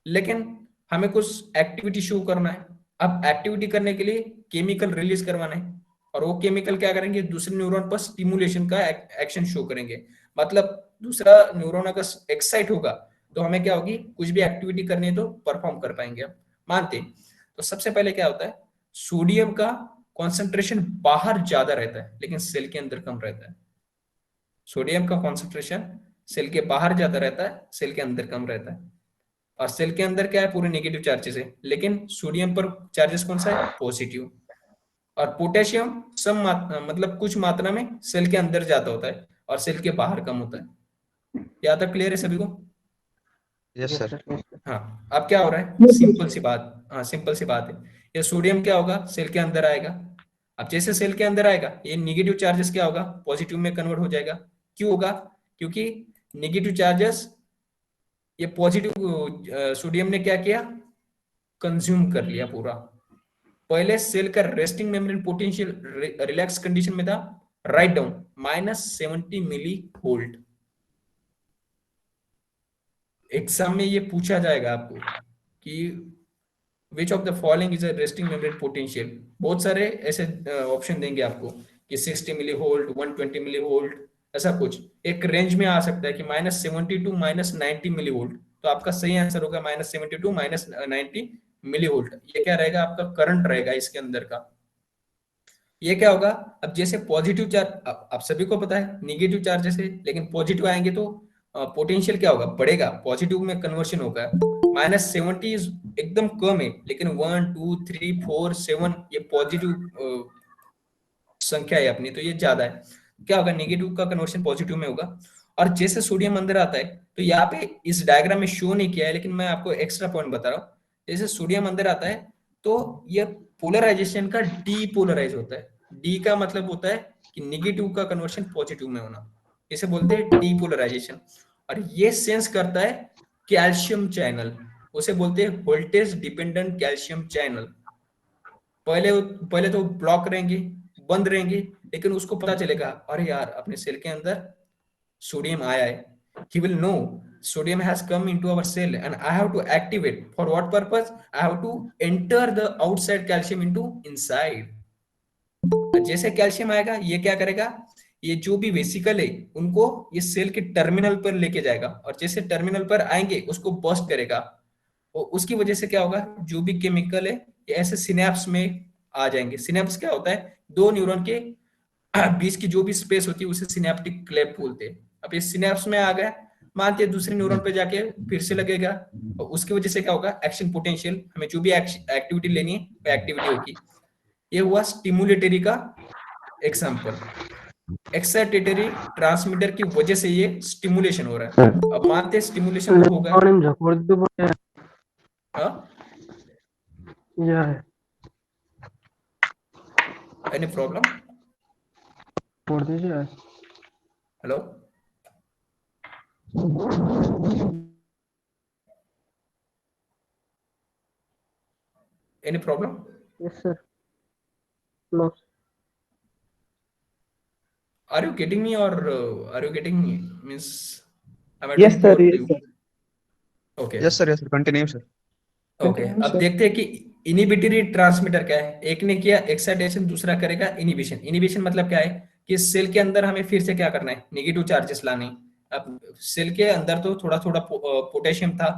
लेकिन हमें कुछ एक्टिविटी शो करना है, अब एक्टिविटी करने के लिए केमिकल रिलीज करवाना है, और वो केमिकल क्या करेंगे, दूसरे न्यूरॉन पर स्टिमुलेशन का एक्शन शो करेंगे। मतलब दूसरा न्यूरॉन अगर एक्साइट होगा तो हमें क्या होगी, कुछ भी एक्टिविटी करनी है तो परफॉर्म कर पाएंगे हम, मानते हैं। तो सबसे पहले क्या होता है, सोडियम का कॉन्सेंट्रेशन बाहर ज्यादा रहता है लेकिन सेल के अंदर कम रहता है। सोडियम का कॉन्सेंट्रेशन सेल के बाहर ज्यादा रहता है, सेल के अंदर कम रहता है। और सेल के अंदर क्या है, पूरे नेगेटिव चार्जेस है, लेकिन सोडियम पर चार्जेस कौन सा है, पॉजिटिव। और पोटेशियम मतलब कुछ मात्रा में सेल के अंदर ज्यादा होता है और सेल के बाहर कम होता है। यहाँ तक क्लियर है सभी को? Yes yes sir. Sir, yes sir. हाँ, अब क्या हो रहा है, सिंपल सी बात, हाँ सिंपल सी बात है। ये सोडियम क्या होगा, सेल के अंदर आएगा। अब जैसे सेल के अंदर आएगा, ये निगेटिव चार्जेस क्या होगा, पॉजिटिव में कन्वर्ट हो जाएगा। क्यों होगा, क्योंकि निगेटिव चार्जेस ये पॉजिटिव सोडियम ने क्या किया, कंज्यूम कर लिया पूरा। पहले सेल का resting membrane potential relax condition में था, write down -70 millivolt. Exam में ये पूछा जाएगा आपको कि which of the following is a resting membrane potential. बहुत सारे ऐसे ऑप्शन देंगे आपको कि 60 मिली वोल्ट, 120 मिली वोल्ट, ऐसा कुछ एक रेंज में आ सकता है कि -70 टू -90 मिली वोल्ट। तो आपका सही आंसर होगा -70 टू -90 मिली वोल्ट। ये क्या रहेगा, आपका करंट रहेगा इसके अंदर का। ये क्या होगा, अब जैसे पॉजिटिव चार्ज, आप सभी को पता है निगेटिव चार्जेस है, लेकिन पॉजिटिव आएंगे तो पोटेंशियल क्या होगा, बढ़ेगा, पॉजिटिव में कन्वर्शन होगा। -70 एकदम कम है, लेकिन 1 2 3 4 7 ये पॉजिटिव संख्या है अपनी, तो ये ज्यादा है। क्या होगा, नेगेटिव का कन्वर्शन पॉजिटिव में होगा। और जैसे सोडियम अंदर आता है, तो यहाँ पे इस डायग्राम में शो नहीं किया है, लेकिन मैं आपको एक्स्ट्रा पॉइंट बता रहा हूँ। जैसे सोडियम अंदर आता है, तो ये पोलराइजेशन का डीपोलराइज होता है। डी का मतलब होता है कि निगेटिव का कन्वर्शन पॉजिटिव में होना, इसे बोलते हैं डीपोलराइजेशन। और ये सेंस करता है कैल्शियम चैनल, उसे बोलते हैं वोल्टेज डिपेंडेंट कैल्शियम चैनल। पहले पहले तो ब्लॉक रहेंगे, बंद रहेंगे, लेकिन उसको पता चलेगा अरे यार अपने सेल के अंदर सोडियम आया है। he will know sodium has come into our cell and I have to activate, for what purpose, I have to enter the outside calcium into inside। जैसे कैल्शियम आएगा, ये क्या करेगा, ये जो भी वेसिकल है उनको ये सेल के टर्मिनल पर लेके जाएगा, और जैसे टर्मिनल पर आएंगे उसको बर्स्ट करेगा। और उसकी वजह से क्या होगा, जो भी केमिकल है ये ऐसे सिनेप्स में आ जाएंगे। सिनेप्स क्या होता है, दो न्यूरॉन के बीच की जो भी स्पेस होती है उसे सिनेप्टिक क्लेफ्ट बोलते हैं। अब ये सिनेप्स में आ गया, मानते हैं दूसरे न्यूरॉन पे जाके फिर से लगेगा, और उसकी वजह से क्या होगा, एक्शन पोटेंशियल, हमें जो भी एक्टिविटी लेनी है वो एक्टिविटी होगी। ये हुआ स्टिमुलेटरी का एग्जाम्पल। एक्साइटेटरी ट्रांसमीटर की वजह से ये स्टिमुलेशन हो रहा है। अब मानते हैं स्टिमुलेशन तो होगा, कौन झकोड़ दो हाँ या है एनी प्रॉब्लम, छोड़ दीजिए यार। Hello any problem, yes sir, no are you getting me or are you getting me, means am I Yes, talking sir. clear to Yes, you? sir. Okay, yes sir continue sir. Okay Continue, अब sir. देखते हैं कि inhibitory transmitter क्या है। एक ने किया excitation, दूसरा करेगा इनिबिशन। इनिबिशन मतलब क्या है कि सेल के अंदर हमें फिर से क्या करना है, नेगेटिव चार्जेस लाने हैं। अब सेल के अंदर तो थोड़ा थोड़ा पोटेशियम था,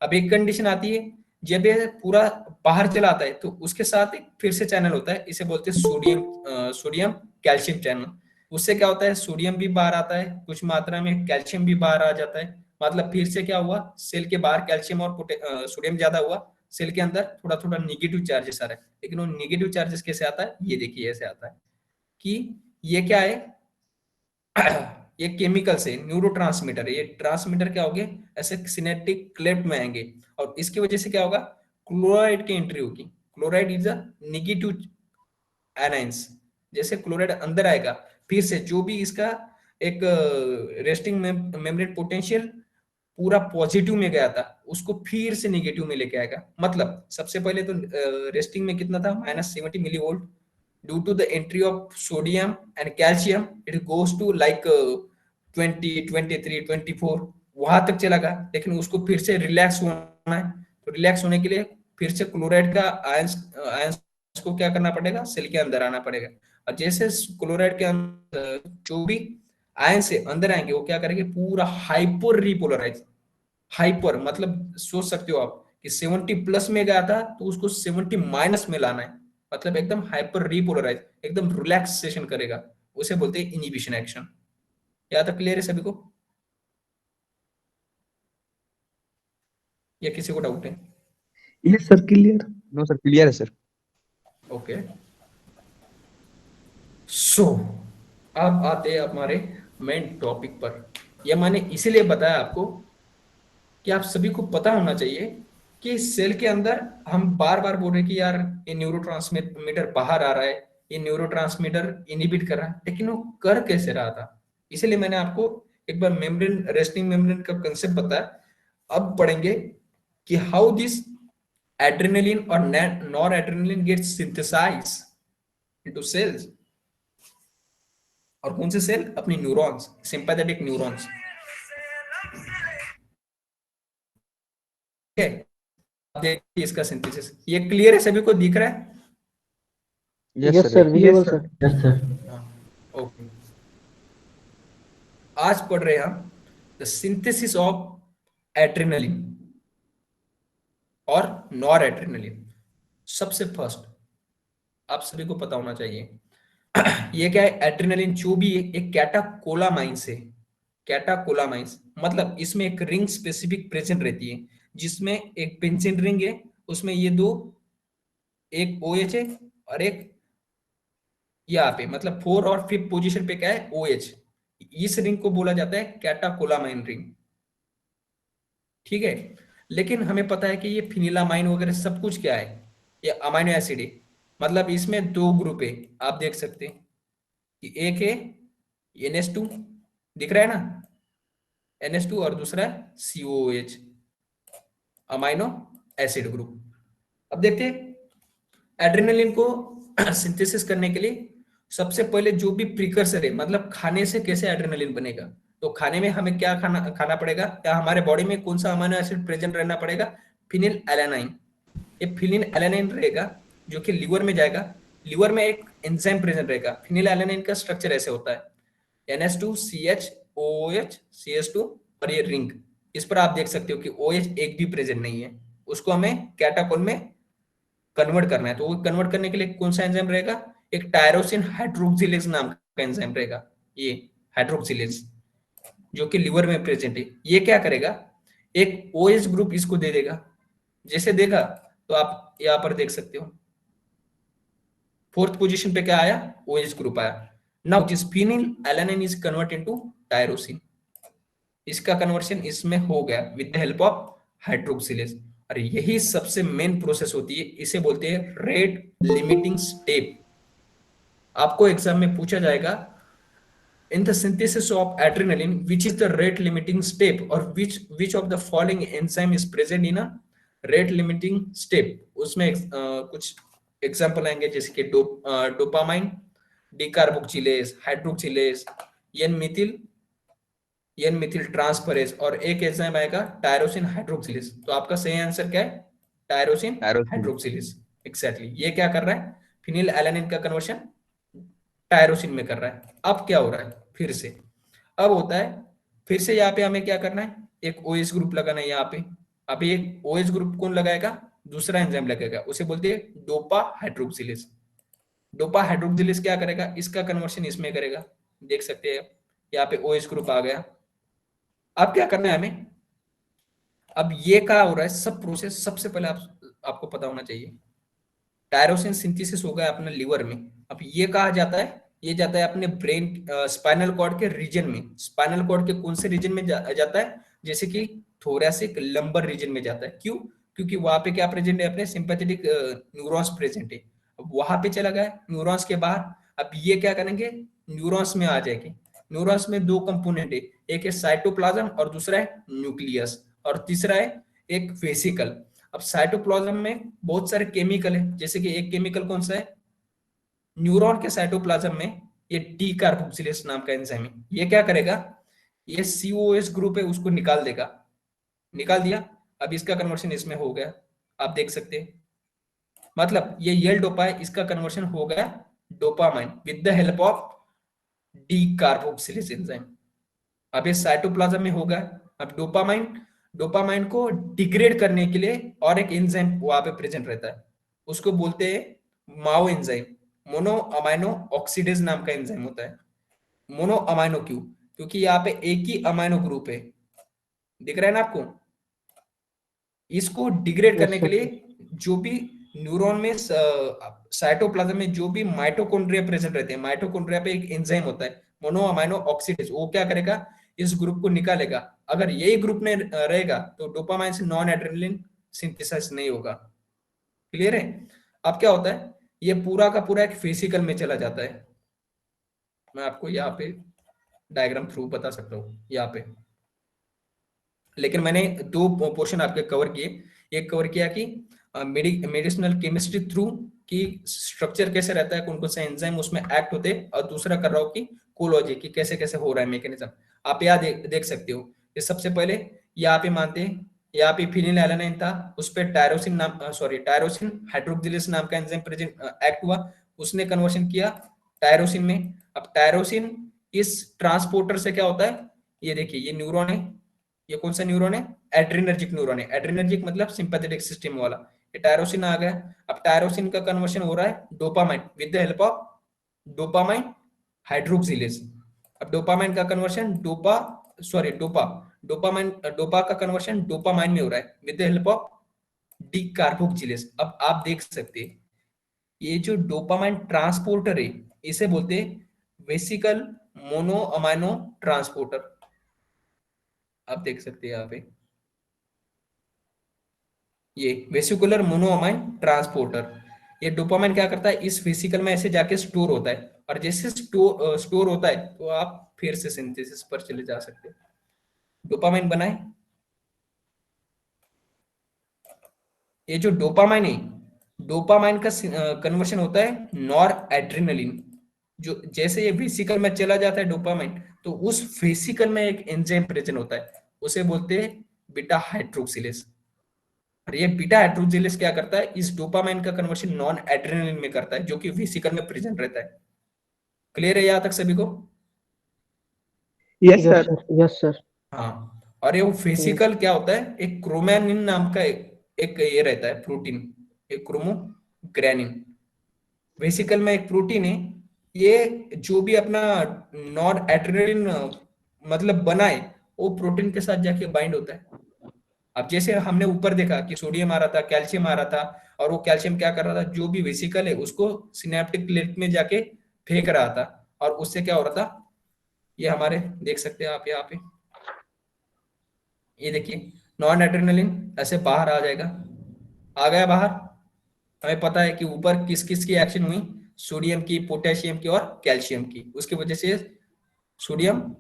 अब एक कंडीशन आती है जब ये पूरा बाहर चला आता है तो उसके साथ एक फिर से चैनल होता है, इसे बोलते हैं सोडियम कैल्शियम चैनल। उससे क्या होता है, सोडियम भी बाहर आता है, कुछ मात्रा में कैल्शियम भी बाहर आ जाता है। मतलब फिर से क्या हुआ, सेल के बाहर कैल्शियम और सोडियम ज्यादा हुआ, सेल के अंदर थोड़ा थोड़ा निगेटिव चार्जेस आ रहा है। लेकिन वो निगेटिव चार्जेस कैसे आता है, ये देखिए ऐसे आता है कि ये क्या है ये केमिकल से न्यूरोट्रांसमीटर, ये ट्रांसमीटर क्या होंगे, ऐसे सिनेप्टिक क्लेफ्ट में आएंगे, और इसकी वजह से क्या होगा, क्लोराइड की एंट्री होगी। Chloride is a negative anions. जैसे क्लोराइड अंदर आएगा, फिर से जो भी इसका एक रेस्टिंग मेम्ब्रेन पोटेंशियल पूरा पॉजिटिव में गया था, उसको फिर से नेगेटिव में लेके आएगा। मतलब सबसे पहले तो रेस्टिंग में कितना था, -70 millivolt. Due to the entry of sodium and calcium it goes to like 20 23 24, वहां तक चला गया। लेकिन उसको फिर से रिलैक्स होना है, तो रिलैक्स होने के लिए फिर से क्लोराइड का आयंस आयंस को क्या करना पड़ेगा, सेल के अंदर आना पड़ेगा। और जैसे क्लोराइड के अंदर जो भी आयन से अंदर आएंगे, वो क्या करेंगे, पूरा हाइपर रिपोलराइज। हाइपर मतलब सोच सकते हो आप कि 70 प्लस में गया था तो उसको 70 माइनस में लाना है। मतलब एकदम हाइपर रिपोलराइज, एकदम रिलैक्सेशन करेगा, उसे बोलते हैं इनिबिशन एक्शन। यहाँ तक क्लियर है सभी को? या किसी को डाउट है? ये sir clear. No sir, clear है सर। ओके, सो अब आते हैं हमारे मेन टॉपिक पर। यह मैंने इसीलिए बताया आपको कि आप सभी को पता होना चाहिए कि सेल के अंदर हम बार बार बोल रहे हैं कि यार ये न्यूरोट्रांसमीटर बाहर आ रहा है, ये न्यूरोट्रांसमीटर इनहिबिट कर रहा है, लेकिन वो कर कैसे रहा था? इसीलिए मैंने आपको एक बार मेम्ब्रेन, रेस्टिंग मेम्ब्रेन का कंसेप्ट बताया। अब पढ़ेंगे कि हाउ दिस एड्रेनलिन और nor adrenaline gets synthesise into cells. और कौन से सेल? अपनी न्यूरॉन्स, सिंपैथेटिक न्यूरॉन्स। ठीक है, अब देखिए इसका सिंथेसिस। ये क्लियर है, सभी को दिख रहा है? Yes yes sir, sir, yes. Visual sir. Yes sir. Okay, आज पढ़ रहे हैं हम द सिंथेसिस ऑफ एड्रेनलिन और नॉर एड्रेनलिन। सबसे फर्स्ट आप सभी को पता होना चाहिए ये क्या है? एड्रेनलिन जो भी है एक कैटाकोलामाइंस है। कैटाकोलामाइंस मतलब इसमें एक रिंग स्पेसिफिक प्रेजेंट रहती है, जिसमें एक बेंजीन रिंग है, उसमें ये दो, एक OH है और एक यहाँ पे, मतलब 4 और 5th पोजीशन पे क्या है? OH। इस रिंग को बोला जाता है कैटाकोलामाइन रिंग। ठीक है, लेकिन हमें पता है कि ये फिनिलामाइन वगैरह सब कुछ क्या है? ये अमाइनो एसिड है। मतलब इसमें दो ग्रुप है, आप देख सकते हैं कि एक है NH2, दिख रहा है ना, NH2, और दूसरा है COOH, अमाइनो एसिड ग्रुप। अब देखते हैं एड्रेनलिन को सिंथेसिस करने के लिए सबसे पहले जो भी प्रिकर्सर है, मतलब खाने से कैसे एड्रेनलिन बनेगा। तो खाने में हमें क्या खाना खाना पड़ेगा, या हमारे बॉडी में कौन सा अमीनो एसिड प्रेजेंट रहना पड़ेगा? Phenyl alanine. ये फिनिल एलानाइन रहेगा जो कि लिवर में जाएगा। लिवर में एक एंजाइम प्रेजेंट रहेगा। फिनिल एलानाइन का स्ट्रक्चर ऐसे होता है NH2CH OH और ये रिंग। इस पर आप देख सकते हो कि OH एक भी प्रेजेंट नहीं है, उसको हमें कैटाकोन में कन्वर्ट करना है। तो वो कन्वर्ट करने के लिए कौन सा एंजाइम रहेगा? एक टायरोसिन हाइड्रोक्सिलेज नाम का एंजाइम रहेगा, ये हाइड्रोक्सिलेज, जो कि लिवर में प्रेजेंट है। ये क्या करेगा? एक OH ग्रुप इसको दे देगा। जैसे देगा तो आप यहां पर देख सकते हो 4th पोजीशन पे क्या आया? OH ग्रुप आया। Now this phenyl alanine is convert into tyrosine. इसका कन्वर्शन इसमें हो गया with the help of hydroxylase. और यही सबसे मेन प्रोसेस होती है, इसे बोलते हैं रेट लिमिटिंग स्टेप। आपको एग्जाम में पूछा जाएगा in the synthesis of adrenaline which is the rate limiting step, or which of the following enzyme is present in a rate limiting step। उसमें कुछ एग्जांपल आएंगे जैसे कि dopamine, decarboxylase, hydroxylase, N methyl transferase, और एक enzyme आएगा tyrosine hydroxylase. तो आपका सही आंसर क्या है? Tyrosine tyrosine. हाइड्रोक्सिलेज। एग्जैक्टली, ये क्या कर रहा है? फिनिल एलानिन का कन्वर्शन टायरोसिन में कर रहा है। अब क्या हो रहा है फिर से? अब होता है फिर से यहाँ पे हमें क्या करना है? एक OH ग्रुप लगाना है यहाँ पे। अभी एक OH ग्रुप कौन लगाएगा? दूसरा एंजाइम लगेगा, उसे बोलते हैं डोपा हाइड्रोक्सिलेज। डोपा हाइड्रोक्सिलेज क्या करेगा? इसका कन्वर्शन इसमें करेगा। देख सकते हैं यहाँ पे OH ग्रुप आ गया। अब क्या करना है हमें? अब ये क्या हो रहा है सब प्रोसेस? सबसे पहले आपको पता होना चाहिए टायरोसिन सिंथेसिस हो गया अपने लिवर में। अब ये कहा जाता है, ये जाता है अपने ब्रेन, स्पाइनल कॉर्ड के रीजन में। स्पाइनल कॉर्ड के कौन से रीजन में जाता है? जैसे कि थोरैसिक लंबर रीजन में जाता है। क्यों? क्योंकि वहां पे क्या प्रेजेंट है? अपने सिंपैथेटिक न्यूरॉन्स प्रेजेंट है। अब वहां पे चला गया न्यूरॉन्स के बाहर। अब ये क्या करेंगे? न्यूरॉन्स में आ जाएगी। न्यूरॉन्स में दो कंपोनेंट है, एक है साइटोप्लाज्म और दूसरा है न्यूक्लियस, और तीसरा है एक वेसिकल। अब साइटोप्लाज्म में बहुत सारे केमिकल है, जैसे कि एक केमिकल कौन सा है? न्यूरॉन के साइटोप्लाज्म में ये डी कार्बोक्सिलेज नाम का एंजाइम है। ये क्या करेगा? ये COS ग्रुप है उसको निकाल देगा। निकाल दिया, अब इसका कन्वर्शन इसमें हो गया, आप देख सकते हैं। मतलब ये यल डोपा है, इसका कन्वर्शन हो गया dopamine with the help of D carboxylase enzyme. अब ये साइटोप्लाज्म में होगा। अब डोपामाइन, डोपामाइन को डिग्रेड करने के लिए और एक एंजाइम वहां पे प्रेजेंट रहता है, उसको बोलते हैं माओ एंजाइम। मोनो अमाइनो ऑक्सीडेज नाम का एंजाइम होता है। मोनो अमाइनो क्यों? क्योंकि यहाँ पे एक ही अमाइनो ग्रुप है, दिख रहा है ना आपको? इसको डिग्रेड Yes, करने के sir. लिए जो भी न्यूरॉन में साइटोप्लाज्म में जो भी माइटोकॉन्ड्रिया प्रेजेंट रहते हैं, माइटोकॉन्ड्रिया पे एक एंजाइम होता है मोनो अमाइनो ऑक्सीडेज, वो क्या करेगा, इस ग्रुप को निकालेगा। अगर यही ग्रुप में रहेगा तो डोपामाइन से नॉन एड्रेनलिन सिंथेसाइज नहीं होगा। क्लियर है? अब क्या होता है, ये पूरा का पूरा एक फिजिकल में चला जाता है। मैं आपको यहाँ पे डायग्राम थ्रू बता सकता हूँ यहाँ पे, लेकिन मैंने दो पोर्शन आपके कवर किए। एक कवर किया कि मेडिसिनल केमिस्ट्री थ्रू की स्ट्रक्चर कैसे रहता है, कौन कौन से एंजाइम उसमें एक्ट होते हैं, और दूसरा कर रहा हूँ कि कोलॉजी की कैसे कैसे हो रहा है मैकेनिज्म। आप यहाँ देख सकते हो। ये सबसे पहले यहाँ पे मानते हैं, यहाँ पे फिनिलएलानाइन था, उस पर टायरोसिन हाइड्रोक्सिलेज नाम का एंजाइम प्रेजेंट एक्ट हुआ, उसने कन्वर्शन किया टायरोसिन में। अब टायरोसिन इस ट्रांसपोर्टर से क्या होता है, ये देखिए ये न्यूरॉन है, ये कौन सा न्यूरॉन है, एड्रिनर्जिक न्यूरॉन है। एड्रिनर्जिक मतलब सिंपैथेटिक सिस्टम वाला। ये टायरोसिन आ गया। अब टायरोसिन का कन्वर्शन हो रहा है dopamine with the help of dopamine hydroxylase. अब डोपामाइन का कन्वर्शन डोपा का कन्वर्शन डोपामाइन में हो रहा है with the help of D carboxylase. अब आप देख सकते हैं ये जो डोपामाइन ट्रांसपोर्टर है इसे बोलते हैं वेसिकल मोनो अमाइनो ट्रांसपोर्टर। आप देख सकते हैं यहाँ पे ये वेसिकुलर मोनोअमाइन ट्रांसपोर्टर। ये डोपामाइन क्या करता है, इस वेसिकल में ऐसे जाके स्टोर होता है, और जैसे स्टोर होता है तो आप फिर से सिंथेसिस पर चले जा सकते हैं। डोपामाइन बनाए, ये जो डोपामाइन है, डोपामाइन का कन्वर्शन होता है नॉर एड्रेनलिन। जो जैसे ये वेसिकल में चला जाता है डोपामाइन, तो उस वेसिकल में एक एंजाइम प्रेजेंट होता है, उसे बोलते हैं बीटा हाइड्रोक्सिलेज। और ये बीटा हाइड्रोक्सिलेज क्या करता है, इस डोपामाइन का कन्वर्शन नॉन एड्रेनलिन में करता है, जो कि वेसिकल में प्रेजेंट रहता है। क्लियर है यहाँ तक सभी को? Yes Yes, sir. sir. Yes, sir. हाँ। और ये वेसिकल क्या होता है, एक क्रोमैनिन नाम का एक ये रहता है प्रोटीन, एक क्रोमोग्रेनिन। वेसिकल में एक प्रोटीन है, ये जो भी अपना नॉन एड्रेनलिन मतलब बनाए, वो प्रोटीन के साथ जाके बाइंड होता है। अब जैसे हमने ऊपर देखा कि सोडियम आ रहा था, कैल्शियम आ रहा था, और वो कैल्शियम क्या कर रहा था, जो भी वेसिकल है उसको सिनेप्टिक क्लेट में जाके फेंक रहा था, और उससे क्या हो रहा था, ये हमारे देख सकते हैं आप यहाँ पे, ये देखिए नॉन एड्रेनलिन ऐसे बाहर आ जाएगा, आ गया बाहर। हमें पता है कि ऊपर किस किस की एक्शन हुई, सोडियम की, पोटेशियम की और कैल्शियम की, उसकी वजह से sodium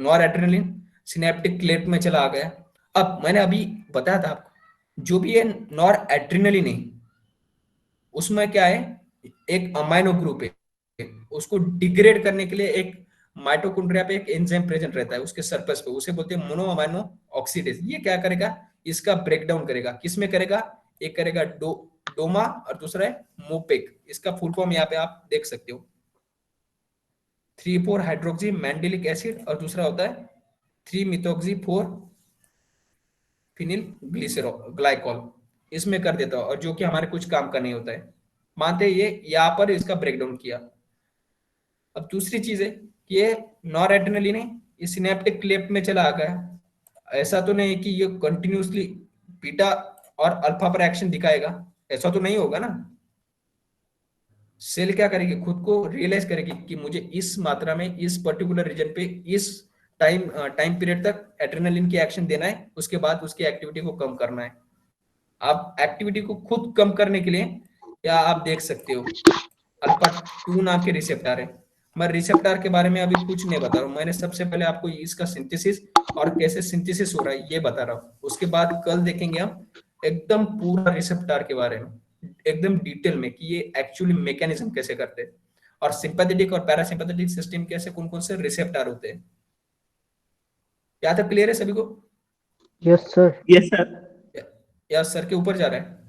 nor adrenaline synaptic cleft में चला आ गया। अब मैंने अभी बताया था आपको, जो भी है नॉर एड्रेनलिन है उसमें क्या है, एक अमाइनो ग्रुप है, उसको डिग्रेड करने के लिए एक माइटोकॉन्ड्रिया पे एक एंजाइम प्रेजेंट रहता है उसके सरफेस पे, उसे बोलते हैं मोनो अमाइनो ऑक्सीडेज। ये क्या करेगा, इसका ब्रेकडाउन करेगा। किसमें करेगा, एक करेगा डोमा और दूसरा है मोपेक। इसका फुल फॉर्म यहाँ पे आप देख सकते हो, 3,4 हाइड्रोक्सी मैंडेलिक एसिड, और दूसरा होता है 3 मिथोक्सी 4 फिनिल ग्लाइकॉल, इसमें कर देता है, और जो कि हमारे कुछ काम का नहीं होता है। मानते हैं ये यहाँ पर इसका ब्रेकडाउन किया। अब दूसरी चीज है कि ये नॉर एड्रेनलिन है, ये सिनेप्टिक क्लेफ्ट में चला आ गया। ऐसा तो नहीं कि ये कंटिन्यूसली बीटा और अल्फा पर एक्शन दिखाएगा, ऐसा तो नहीं होगा ना। सेल क्या करेगी, खुद को रियलाइज करेगी कि मुझे इस मात्रा में इस पर्टिकुलर रीजन पे इस टाइम पीरियड तक एड्रेनलिन की एक्शन देना है, उसके बाद उसकी एक्टिविटी को कम करना है। आप एक्टिविटी को खुद कम करने के लिए या आप देख सकते हो अल्फा 2 नाम के रिसेप्टर है। मैं रिसेप्टर के बारे में अभी कुछ नहीं बता रहा हूँ, मैंने सबसे पहले आपको इसका सिंथेसिस और कैसे सिंथेसिस हो रहा है ये बता रहा हूँ। उसके बाद कल देखेंगे हम एकदम पूरा रिसेप्टर के बारे में एकदम डिटेल में कि ये एक्चुअली मैकेनिज्म कैसे करते हैं, और सिंपैथेटिक और पैरासिम्पैथेटिक सिस्टम कैसे कौन कौन से रिसेप्टर होते हैं। यहाँ तक क्लियर है सभी को? Yes, sir. Yes sir. या सर के ऊपर जा रहा है?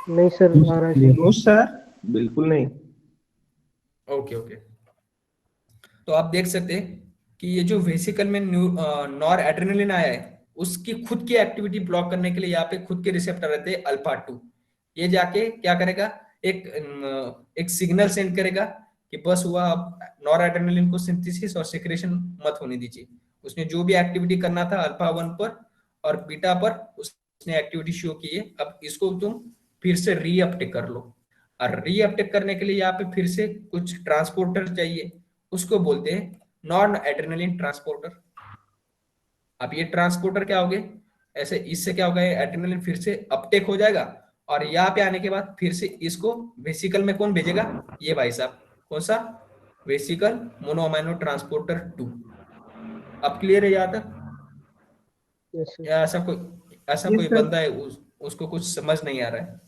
नहीं सर, आ रहा है सर. नो सर, बिल्कुल नहीं। Okay okay. तो आप देख सकते हैं कि ये जो वेसिकल में नॉर एड्रेनलिन आया है उसकी खुद की एक्टिविटी ब्लॉक करने के लिए यहाँ पे खुद के रिसेप्टर रहते हैं अल्फा 2। ये जाके क्या करेगा, एक सिग्नल सेंड करेगा कि बस हुआ, अब नॉर एड्रेनलिन को सिंथेसिस और सेक्रेशन मत होने दीजिए। उसने जो भी एक्टिविटी करना था अल्फा 1 पर और बीटा पर उसने एक्टिविटी शो की है। अब इसको तुम फिर से रीअपटेक कर लो, और रीअपटेक करने के लिए यहाँ पे फिर से कुछ ट्रांसपोर्टर चाहिए, उसको बोलते हैं नॉन एड्रेनलिन ट्रांसपोर्टर। अब ये ट्रांसपोर्टर क्या हो गए, ऐसे इससे क्या होगा, एड्रेनलिन फिर से अपटेक हो जाएगा, और यहाँ पे आने के बाद फिर से इसको वेसिकल में कौन भेजेगा, ये भाई साहब, कौन सा, वेसिकल मोनोअमाइनो ट्रांसपोर्टर 2। अब क्लियर है यहाँ तक, यस सर। या ऐसा Yes, कोई sir. बंदा है उसको कुछ समझ नहीं आ रहा है?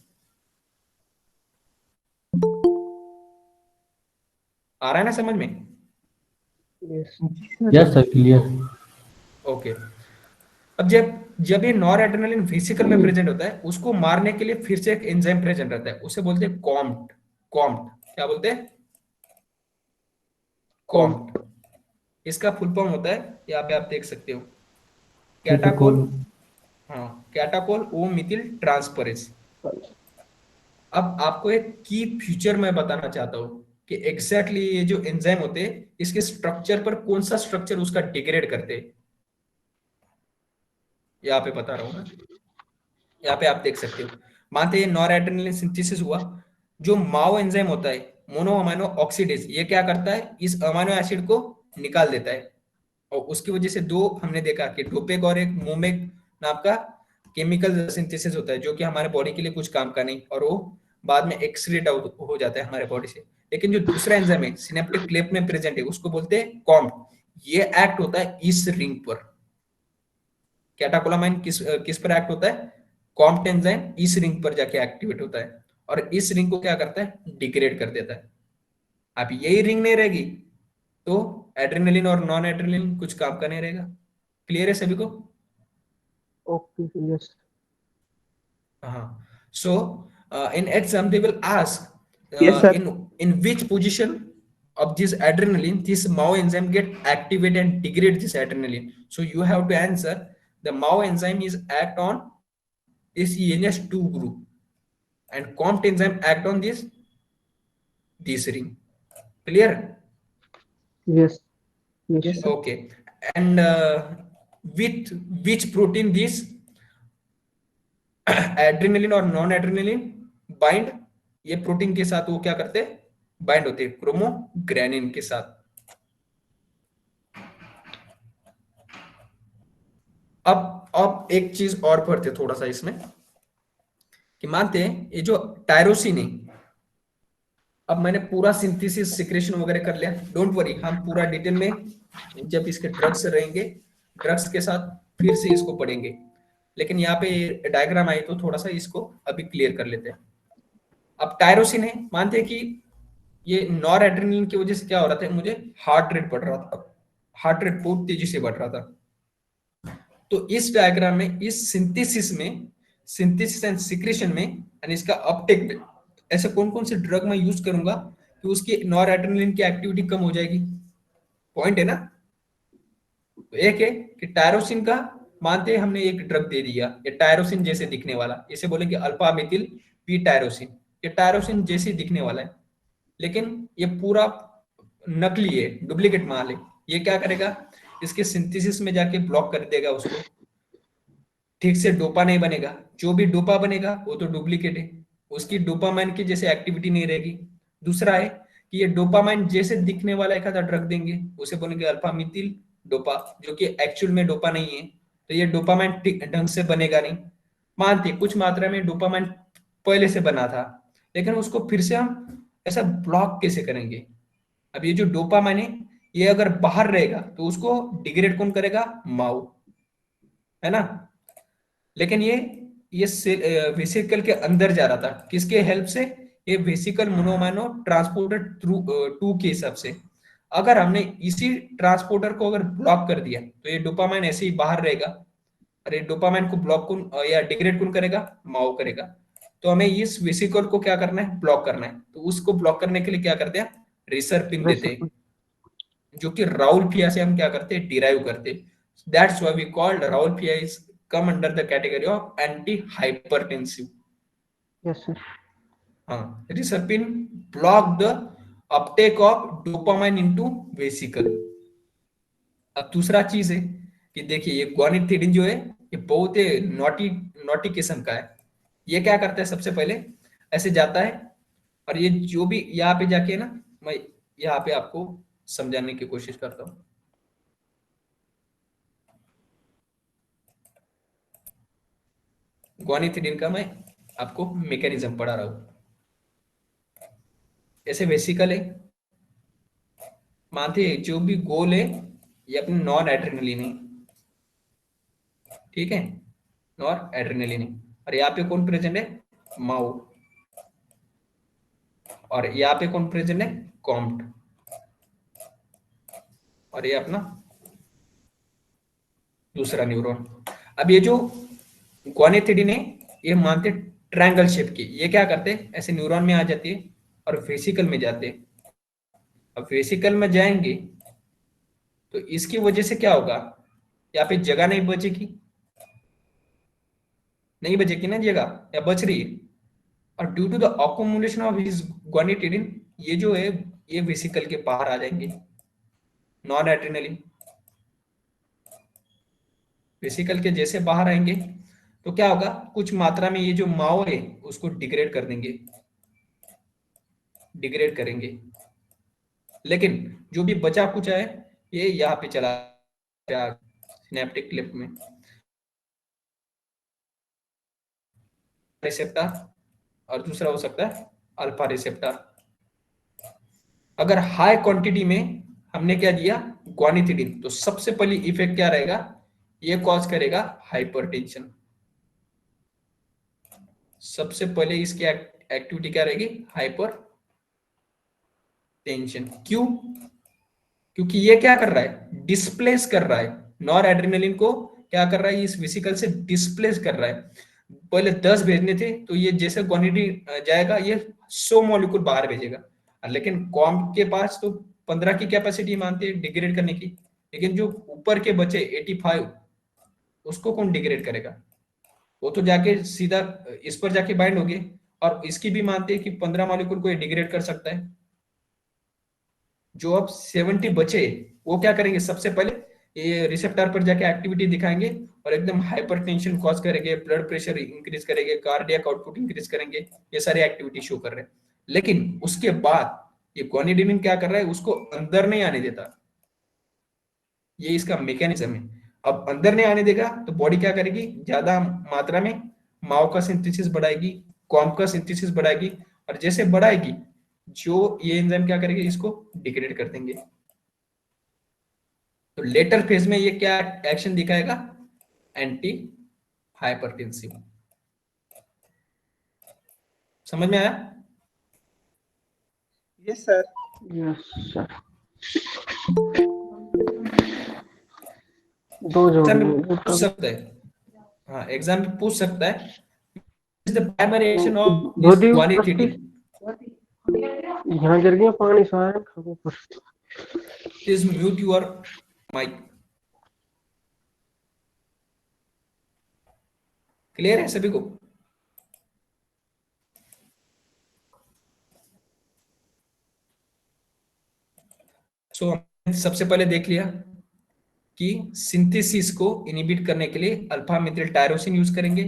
आ रहा है ना समझ में? Yes yes sir, clear. Okay. अब जब जब ये नॉर एड्रेनलिन वेसिकल में प्रेजेंट होता है, उसको मारने के लिए फिर से एक एंजाइम प्रेजेंट रहता है, उसे बोलते हैं कॉम्ट। कॉम्ट क्या बोलते हैं, कॉम्ट। इसका फुल फॉर्म होता है, यहाँ पे आप देख सकते हो, कैटाकोल, हाँ, कैटाकोल ओ मिथिल ट्रांसफरेज। अब आपको एक की फीचर मैं बताना चाहता हूँ कि एग्जैक्टली ये जो एंजाइम होते हैं, इसके स्ट्रक्चर पर कौन सा स्ट्रक्चर उसका डिग्रेड करते हैं, यहाँ पे बता रहा हूँ मैं। यहाँ पे आप देख सकते हो, मानते हैं नॉर एड्रेनलिन सिंथेसिस हुआ, जो माओ एंजाइम होता है, मोनो अमाइनो ऑक्सीडेज, ये क्या करता है, इस अमाइनो एसिड को निकाल देता है, और उसकी वजह से दो हमने देखा कि डोपेक और एक मोमेक नाम का केमिकल सिंथेसिस होता है, जो कि हमारे बॉडी के लिए कुछ काम का नहीं, और वो बाद में एक्सक्रीट आउट हो जाता है हमारे बॉडी से। लेकिन जो दूसरा एंजाइम है सिनेप्टिक क्लेप में प्रेजेंट है, उसको बोलते हैं कॉम्ट। ये एक्ट होता है इस रिंग पर। कैटाकोलामाइन किस पर एक्ट होता है, कॉम्ट एंजाइम इस रिंग पर जाके एक्टिवेट होता है, और इस रिंग को क्या करता है, डिग्रेड कर देता है। अब यही रिंग नहीं रहेगी तो एड्रेनलिन और नॉन एड्रेनलिन कुछ काम का नहीं रहेगा। क्लियर है सभी को? ओके यस हाँ। सो in exam they will ask Yes, sir. in which position of this adrenaline this MAO enzyme get activated and degrade this adrenaline. So you have to answer the MAO enzyme is act on this ENS2 group, and COMT enzyme act on this ring. Clear? Yes Yes, yes sir. Okay. And with which protein this adrenaline और non adrenaline bind, ये protein के साथ वो क्या करते हैं, bind होते हैं क्रोमोग्रेनिन के साथ। अब एक चीज और पढ़ते थोड़ा सा इसमें, कि मानते हैं ये जो टायरोसिन है, अब मैंने पूरा सिंथेसिस सिक्रेशन वगैरह कर लिया, डोंट वरी, हम पूरा डिटेल में जब इसके ड्रग्स रहेंगे, ड्रग्स के साथ फिर से इसको पढ़ेंगे, लेकिन यहाँ पे डायग्राम आई तो थोड़ा सा इसको अभी क्लियर कर लेते हैं। अब टायरोसिन है, मानते हैं कि ये नॉर एड्रेनलिन की वजह से क्या हो रहा था, मुझे हार्ट रेट बढ़ रहा था, हार्ट रेट बहुत तेजी से बढ़ रहा था। तो इस डायग्राम में, इस सिंथेसिस में, सिंथेसिस एंड सिक्रेशन में एंड इसका अपटेक में ऐसे कौन कौन से ड्रग मैं यूज करूंगा कि उसकी नॉर एड्रेनलिन की एक्टिविटी कम हो जाएगी, पॉइंट है ना। तो एक है कि टायरोसिन का, मानते हैं हमने एक ड्रग दे दिया, ये टायरोसिन जैसे दिखने वाला, इसे बोलेंगे अल्फा मिथिल पी टायरोसिन, ये टायरोसिन जैसे दिखने वाला है, लेकिन ये पूरा नकली है, डुप्लीकेट माल है। ये क्या करेगा, इसके सिंथेसिस में जाके ब्लॉक कर देगा उसको, ठीक से डोपा नहीं बनेगा, जो भी डोपा बनेगा वो तो डुप्लीकेट है, उसकी डोपामाइन की जैसे एक्टिविटी नहीं रहेगी। दूसरा है कि ये डोपामाइन जैसे दिखने वाला एक आधा ड्रग देंगे, उसे बोलेंगे अल्फा मिथिल डोपा, जो कि एक्चुअल में डोपा नहीं है, तो ये डोपामाइन ढंग से बनेगा नहीं। मानते कुछ मात्रा में डोपामाइन पहले से बना था, लेकिन उसको फिर से हम ऐसा ब्लॉक कैसे करेंगे। अब ये जो डोपामाइन है, ये अगर बाहर रहेगा तो उसको डिग्रेड कौन करेगा, माओ, है ना। लेकिन ये वेसिकल के अंदर जा रहा था, किसके हेल्प से, ये वेसिकल मोनोमाइनो ट्रांसपोर्टर थ्रू 2 के हिसाब से। अगर हमने इसी ट्रांसपोर्टर को अगर ब्लॉक कर दिया तो ये डोपामाइन ऐसे ही बाहर रहेगा, अरे डोपामाइन को ब्लॉक कौन या डिग्रेड कौन करेगा, माओ करेगा। तो हमें इस वेसिकल को क्या करना है, ब्लॉक करना है। तो उसको ब्लॉक करने के लिए क्या करते हैं, रिसरपिन देते हैं, जो कि राउल फिया से हम क्या करते हैं, डिराइव करते हैं। That's why we called rauwolfia is come under the category of anti hypertensive. Yes sir हाँ, reserpine block the uptake of dopamine into vesicle. अब दूसरा चीज है कि देखिए ये ग्वानिथिडिन जो है ये बहुत ही नॉटी नॉटी किस्म का है। ये क्या करता है, सबसे पहले ऐसे जाता है, और ये जो भी यहाँ पे जाके ना, मैं यहाँ पे आपको समझाने की कोशिश करता हूँ। ग्वानिथिडिन का मैं आपको मैकेनिज्म पढ़ा रहा हूँ। ऐसे वेसिकल है, मानते हैं जो भी गोल है ये अपनी नॉन एड्रेनलिन है, ठीक है, नॉन एड्रेनलिन है। और यहाँ पे कौन प्रेजेंट है, माओ, और यहाँ पे कौन प्रेजेंट है, कॉम्ट, और ये अपना दूसरा न्यूरॉन। अब ये जो ग्वानिथिडिन है ये मानते ट्रायंगल शेप की, ये क्या करते हैं, ऐसे न्यूरॉन में आ जाती है और वेसिकल में जाते हैं। अब वेसिकल में जाएंगे तो इसकी वजह से क्या होगा, यहाँ पे जगह नहीं बचेगी, नहीं बचेगी ना जगह, या बच रही है। और due to the accumulation of his guanethidine, ये जो है ये वेसिकल के बाहर आ जाएंगे, नॉन एड्रेनलिन वेसिकल के जैसे बाहर आएंगे तो क्या होगा, कुछ मात्रा में ये जो माओ है उसको डिग्रेड कर देंगे, डिग्रेड करेंगे। लेकिन जो भी बचा कुछ है ये यहाँ पे चला सिनेप्टिक क्लिप में रिसेप्टर, और दूसरा हो सकता है अल्फा रिसेप्टर। अगर हाई क्वांटिटी में हमने क्या दिया, ग्वानिथिडिन, तो सबसे पहले इफेक्ट क्या रहेगा, ये कॉज करेगा हाइपरटेंशन। सबसे पहले इसकी एक्टिविटी क्या रहेगी, हाइपर टेंशन। क्यों, क्योंकि ये क्या कर रहा है, डिस्प्लेस कर रहा है नॉर एड्रेनलिन को, क्या कर रहा है, इस वेसिकल से डिस्प्लेस कर रहा है। पहले 10 भेजने थे तो ये जैसे क्वांटिटी जाएगा ये 100 मॉलिक्यूल बाहर भेजेगा, लेकिन कॉम्प के पास तो 15 की कैपेसिटी मानते हैं डिग्रेड करने की, लेकिन जो ऊपर के बचे 85 उसको कौन डिग्रेड करेगा, वो तो जाके सीधा इस पर जाके बाइंड होगी, और इसकी भी मानते हैं कि 15 मॉलिक्यूल को ये डिग्रेड कर सकता है। जो अब 70 बचे वो क्या करेंगे, सबसे पहले ये रिसेप्टर पर जाके एक्टिविटी दिखाएंगे और एकदम हाइपरटेंशन कॉज करेंगे, ब्लड प्रेशर इंक्रीज करेंगे, कार्डियक आउटपुट इंक्रीज करेंगे, ये सारी एक्टिविटी शो कर रहे हैं। लेकिन उसके बाद ये ग्वानिडिनिन क्या कर रहा है, उसको अंदर नहीं आने देता, ये इसका मैकेनिज्म है। अब अंदर नहीं आने देगा तो बॉडी क्या करेगी, ज्यादा मात्रा में माओ का सिंथेसिस बढ़ाएगी, कॉम्प का सिंथेसिस बढ़ाएगी, और जैसे बढ़ाएगी जो ये एंजाइम क्या करेगी, इसको डिग्रेड कर देंगे। तो लेटर फेज में ये क्या एक्शन दिखाएगा, एंटी हाइपरटेंसिव। समझ में आया? Yes sir. Yes sir. दो एग्जाम जोड़ी में है, पूछ सकता है, हाँ एग्जाम में पूछ सकता है, is the primary action of this dhoti guanidinium यहाँ गिर गया पानी सारा खाओ पर। is mute your mic। Clear है सभी को? सो सबसे पहले देख लिया कि सिंथेसिस को इनिबिट करने के लिए अल्फा मिथिल टायरोसिन यूज करेंगे,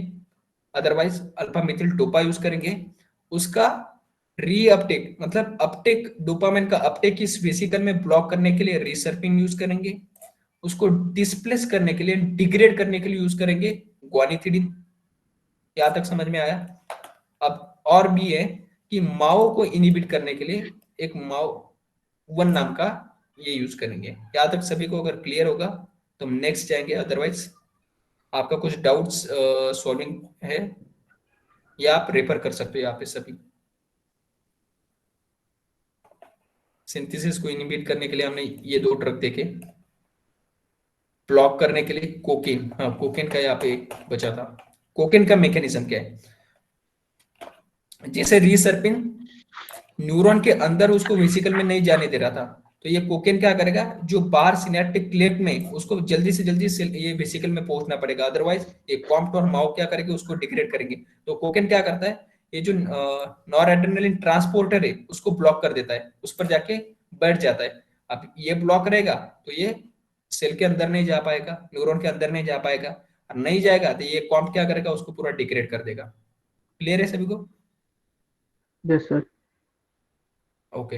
otherwise alpha Mithil dopa use करेंगे। उसका रीअपटेक मतलब अपटेक, डोपामिन का अपटेक इस वेसिकल में ब्लॉक करने के लिए रिसर्पिन यूज करेंगे। उसको डिस्प्लेस करने के लिए, डिग्रेड करने के लिए यूज करेंगे ग्वानिथिडिन। यहां तक समझ में आया? अब और भी है कि माओ को इनिबिट करने के लिए एक माओ 1 नाम का ये यूज करेंगे। यहां तक सभी को अगर क्लियर होगा तो हम नेक्स्ट जाएंगे, अदरवाइज आपका कुछ डाउट्स सॉल्विंग है या आप रेफर कर सकते हो यहाँ पे सभी। सिंथेसिस को इनिबिट करने के लिए हमने ये 2 ड्रग देखे, ब्लॉक करने के लिए कोकेन, हाँ कोकेन का यहाँ पे बचा था। कोकेन का मैकेनिज्म क्या है, जैसे रिसर्पिन न्यूरॉन के अंदर उसको वेसिकल में नहीं जाने दे रहा था, तो ये कोकेन क्या करेगा, जो बाहर सिनेप्टिक क्लेफ्ट में, उसको जल्दी से जल्दी ये वेसिकल में पहुंचना पड़ेगा, अदरवाइज ये कॉम्प्ट और माओ क्या करेंगे, उसको डिग्रेड करेंगे। तो कोकेन क्या करता है, ये जो नॉर एड्रेनलिन ट्रांसपोर्टर है उसको ब्लॉक कर देता है, उस पर जाके बैठ जाता है। अब ये ब्लॉक रहेगा तो ये सेल के अंदर नहीं जा पाएगा, न्यूरॉन के अंदर नहीं जा पाएगा, और नहीं जाएगा तो ये कॉम्प क्या करेगा, उसको पूरा डिग्रेड कर देगा। क्लियर है सभी को? Yes sir. ओके,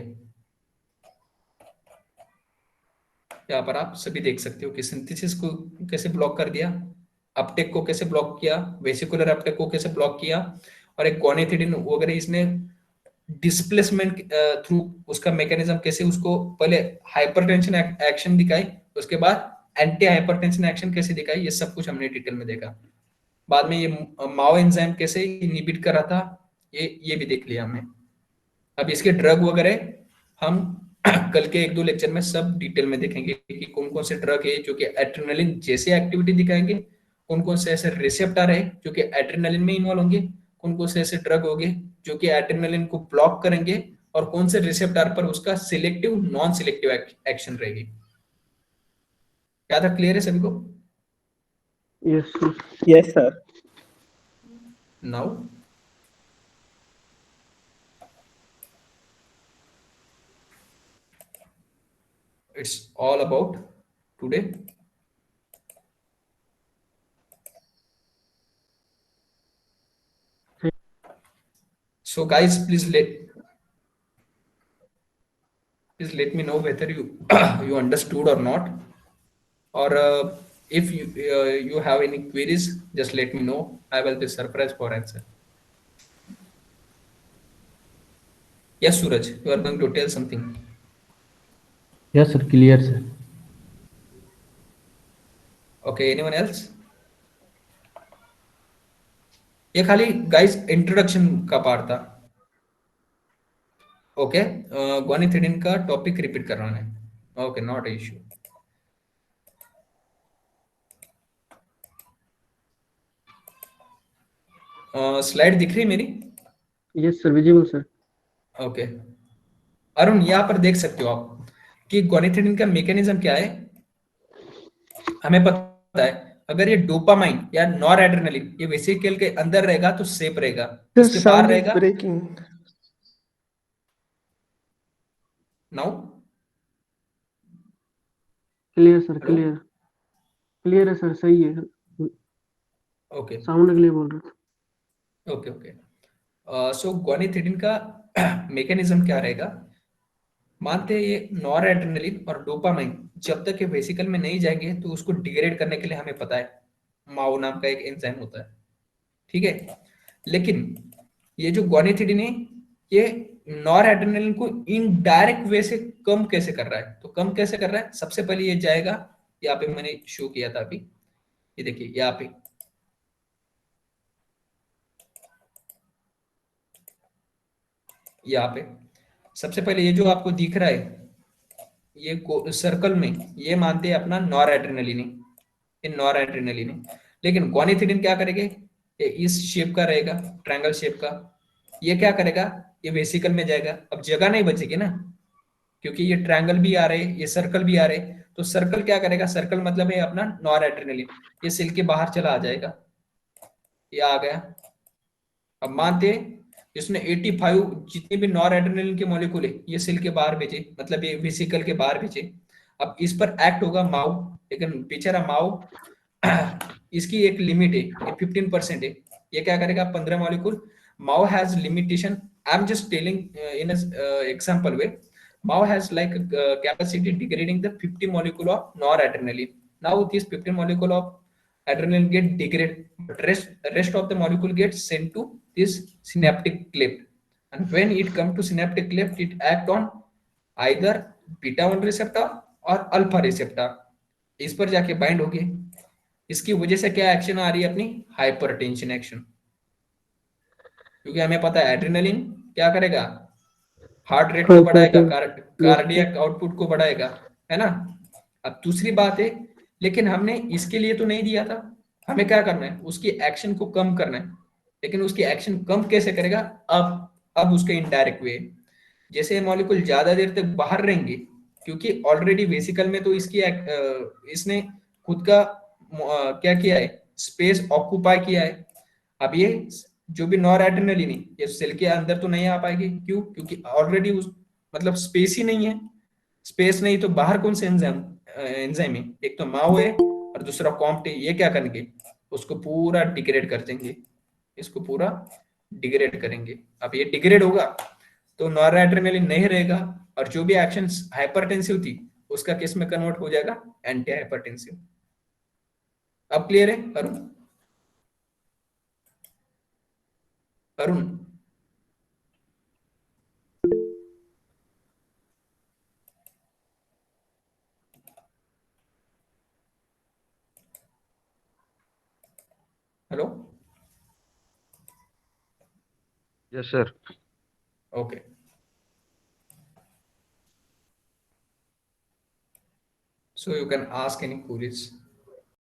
यहाँ पर आप सभी देख सकते हो कि सिंथेसिस को कैसे ब्लॉक कर दिया, अपटेक को कैसे ब्लॉक किया, वेसिकुलर अपटेक को कैसे ब्लॉक किया, और एक गोनेथिडिन वगैरह इसने डिस्प्लेसमेंट थ्रू उसका मैकेनिज्म कैसे उसको पहले हाइपरटेंशन एक्शन दिखाई, उसके बाद एंटी हाइपरटेंशन एक्शन कैसे दिखाई, ये सब कुछ हमने डिटेल में देखा। बाद में ये माओ एंजाइम कैसे इनहिबिट कर रहा था, ये भी देख लिया हमने। अब इसके ड्रग वगैरह हम कल के 1-2 लेक्चर में सब डिटेल में देखेंगे कि कौन कौन से ड्रग है जो कि एड्रेनलिन जैसे एक्टिविटी दिखाएंगे, कौन कौन से ऐसे रिसेप्टर है जो कि एड्रेनलिन में इन्वॉल्व होंगे, कौन कौन से ऐसे ड्रग होंगे जो कि एड्रेनलिन को ब्लॉक करेंगे, और कौन से रिसेप्टर पर उसका सिलेक्टिव नॉन सिलेक्टिव एक्शन रहेगी। क्या था, क्लियर है सभी को? Yes sir. Yes, sir. Now it's all about today. So guys, please let me know whether you you understood or not, or if you have any queries, just let me know. I will be surprised for answer. Yes, Suraj, you are going to tell something. Yes, sir. Clear, sir. Okay, anyone else? ये खाली guys introduction का part था। Okay, गोनिथिडिन का topic repeat कर रहा हूं मैं। Okay, not issue. Slide दिख रही है मेरी? Yes sir, visible sir. Okay, Arun यहाँ पर देख सकते हो आप कि गोनिथिडिन का मैकेनिज्म क्या है। हमें पता है अगर ये डोपामाइन या नॉर एड्रेनलिन ये वेसिकल के अंदर रहेगा तो सेफ रहेगा, The इसके बाहर sound is रहेगा। breaking. Now clear sir, clear clear है सर, सही है। ओके साउंड के लिए बोल रहा था। Okay okay. सो गोनिथिडिन का मैकेनिज्म क्या रहेगा, मानते हैं ये नॉर एड्रेनलिन और डोपामाइन जब तक ये वेसिकल में नहीं जाएंगे तो उसको डिग्रेड करने के लिए हमें पता है माओ नाम का एक एंजाइम होता है, ठीक है। लेकिन ये जो गोनिथिडिन है ये नॉर एड्रेनलिन को इनडायरेक्ट वे से कम कैसे कर रहा है, तो कम कैसे कर रहा है, सबसे पहले ये जाएगा, यहाँ पे मैंने शो किया था अभी, ये देखिए यहाँ पे सबसे पहले ये जो आपको दिख रहा है ये सर्कल में ये मानते हैं अपना नॉर एड्रेनलिन है, ये नॉर एड्रेनलिन है। लेकिन गोनिथिडिन क्या करेंगे, ये इस शेप का रहेगा, ट्रायंगल शेप का, ये क्या करेगा, ये वेसिकल में जाएगा। अब जगह नहीं बचेगी ना, क्योंकि ये ट्रायंगल भी आ रहे, ये सर्कल भी आ रहे, तो सर्कल क्या करेगा, सर्कल मतलब है अपना नॉर एड्रेनलिन, ये सेल के बाहर चला आ जाएगा, ये आ गया। अब मानते हैं इसने 85 जितने भी नॉर एड्रेनलिन के मॉलिक्यूल है ये सेल के बाहर भेजे, मतलब ये वेसिकल के बाहर भेजे। अब इस पर एक्ट होगा माओ, लेकिन बेचारा माओ इसकी एक लिमिट है, ये 15% है, ये क्या करेगा 15 molecule. Mao has limitation, I am just telling in example way, Mao has like capacity degrading the 50 molecule of noradrenaline. Now this 15 molecule of adrenaline get degraded, but rest of the molecule gets sent to this synaptic cleft, and when it come to synaptic cleft it act on either beta 1 receptor और alpha receptor, इस पर जाके bind होगी। इसकी वजह से क्या action आ रही है अपनी, हाइपरटेंशन एक्शन, क्योंकि हमें पता है एड्रेनलिन क्या करेगा, हार्ट रेट को बढ़ाएगा, कार्डियक आउटपुट को बढ़ाएगा, है ना। अब दूसरी बात है, लेकिन हमने इसके लिए तो नहीं दिया था, हमें क्या करना है, उसकी एक्शन को कम करना है। लेकिन उसकी एक्शन कम कैसे करेगा, अब उसके इनडायरेक्ट वे, जैसे मॉलिक्यूल ज्यादा देर तक बाहर रहेंगे, क्योंकि ऑलरेडी वेसिकल में तो इसने खुद का क्या किया है, स्पेस ऑक्यूपाई किया है। अब ये जो भी नॉर एड्रेनलिन है ये सेल के अंदर तो नहीं आ पाएगी, क्यों, क्योंकि ऑलरेडी उस मतलब स्पेस ही नहीं है, स्पेस नहीं तो बाहर कौन से एंजाइम है, एक तो माओ है और दूसरा कॉम्प्ट है, ये क्या करेंगे, उसको पूरा डिग्रेड कर देंगे, इसको पूरा डिग्रेड करेंगे। अब ये डिग्रेड होगा तो नॉरएड्रेनालिन नहीं रहेगा, और जो भी एक्शन हाइपरटेंसिव थी उसका केस में कन्वर्ट हो जाएगा एंटी हाइपरटेंसिव। अब क्लियर है Arun? Arun hello? Yes, sir. Okay. So you can ask any queries.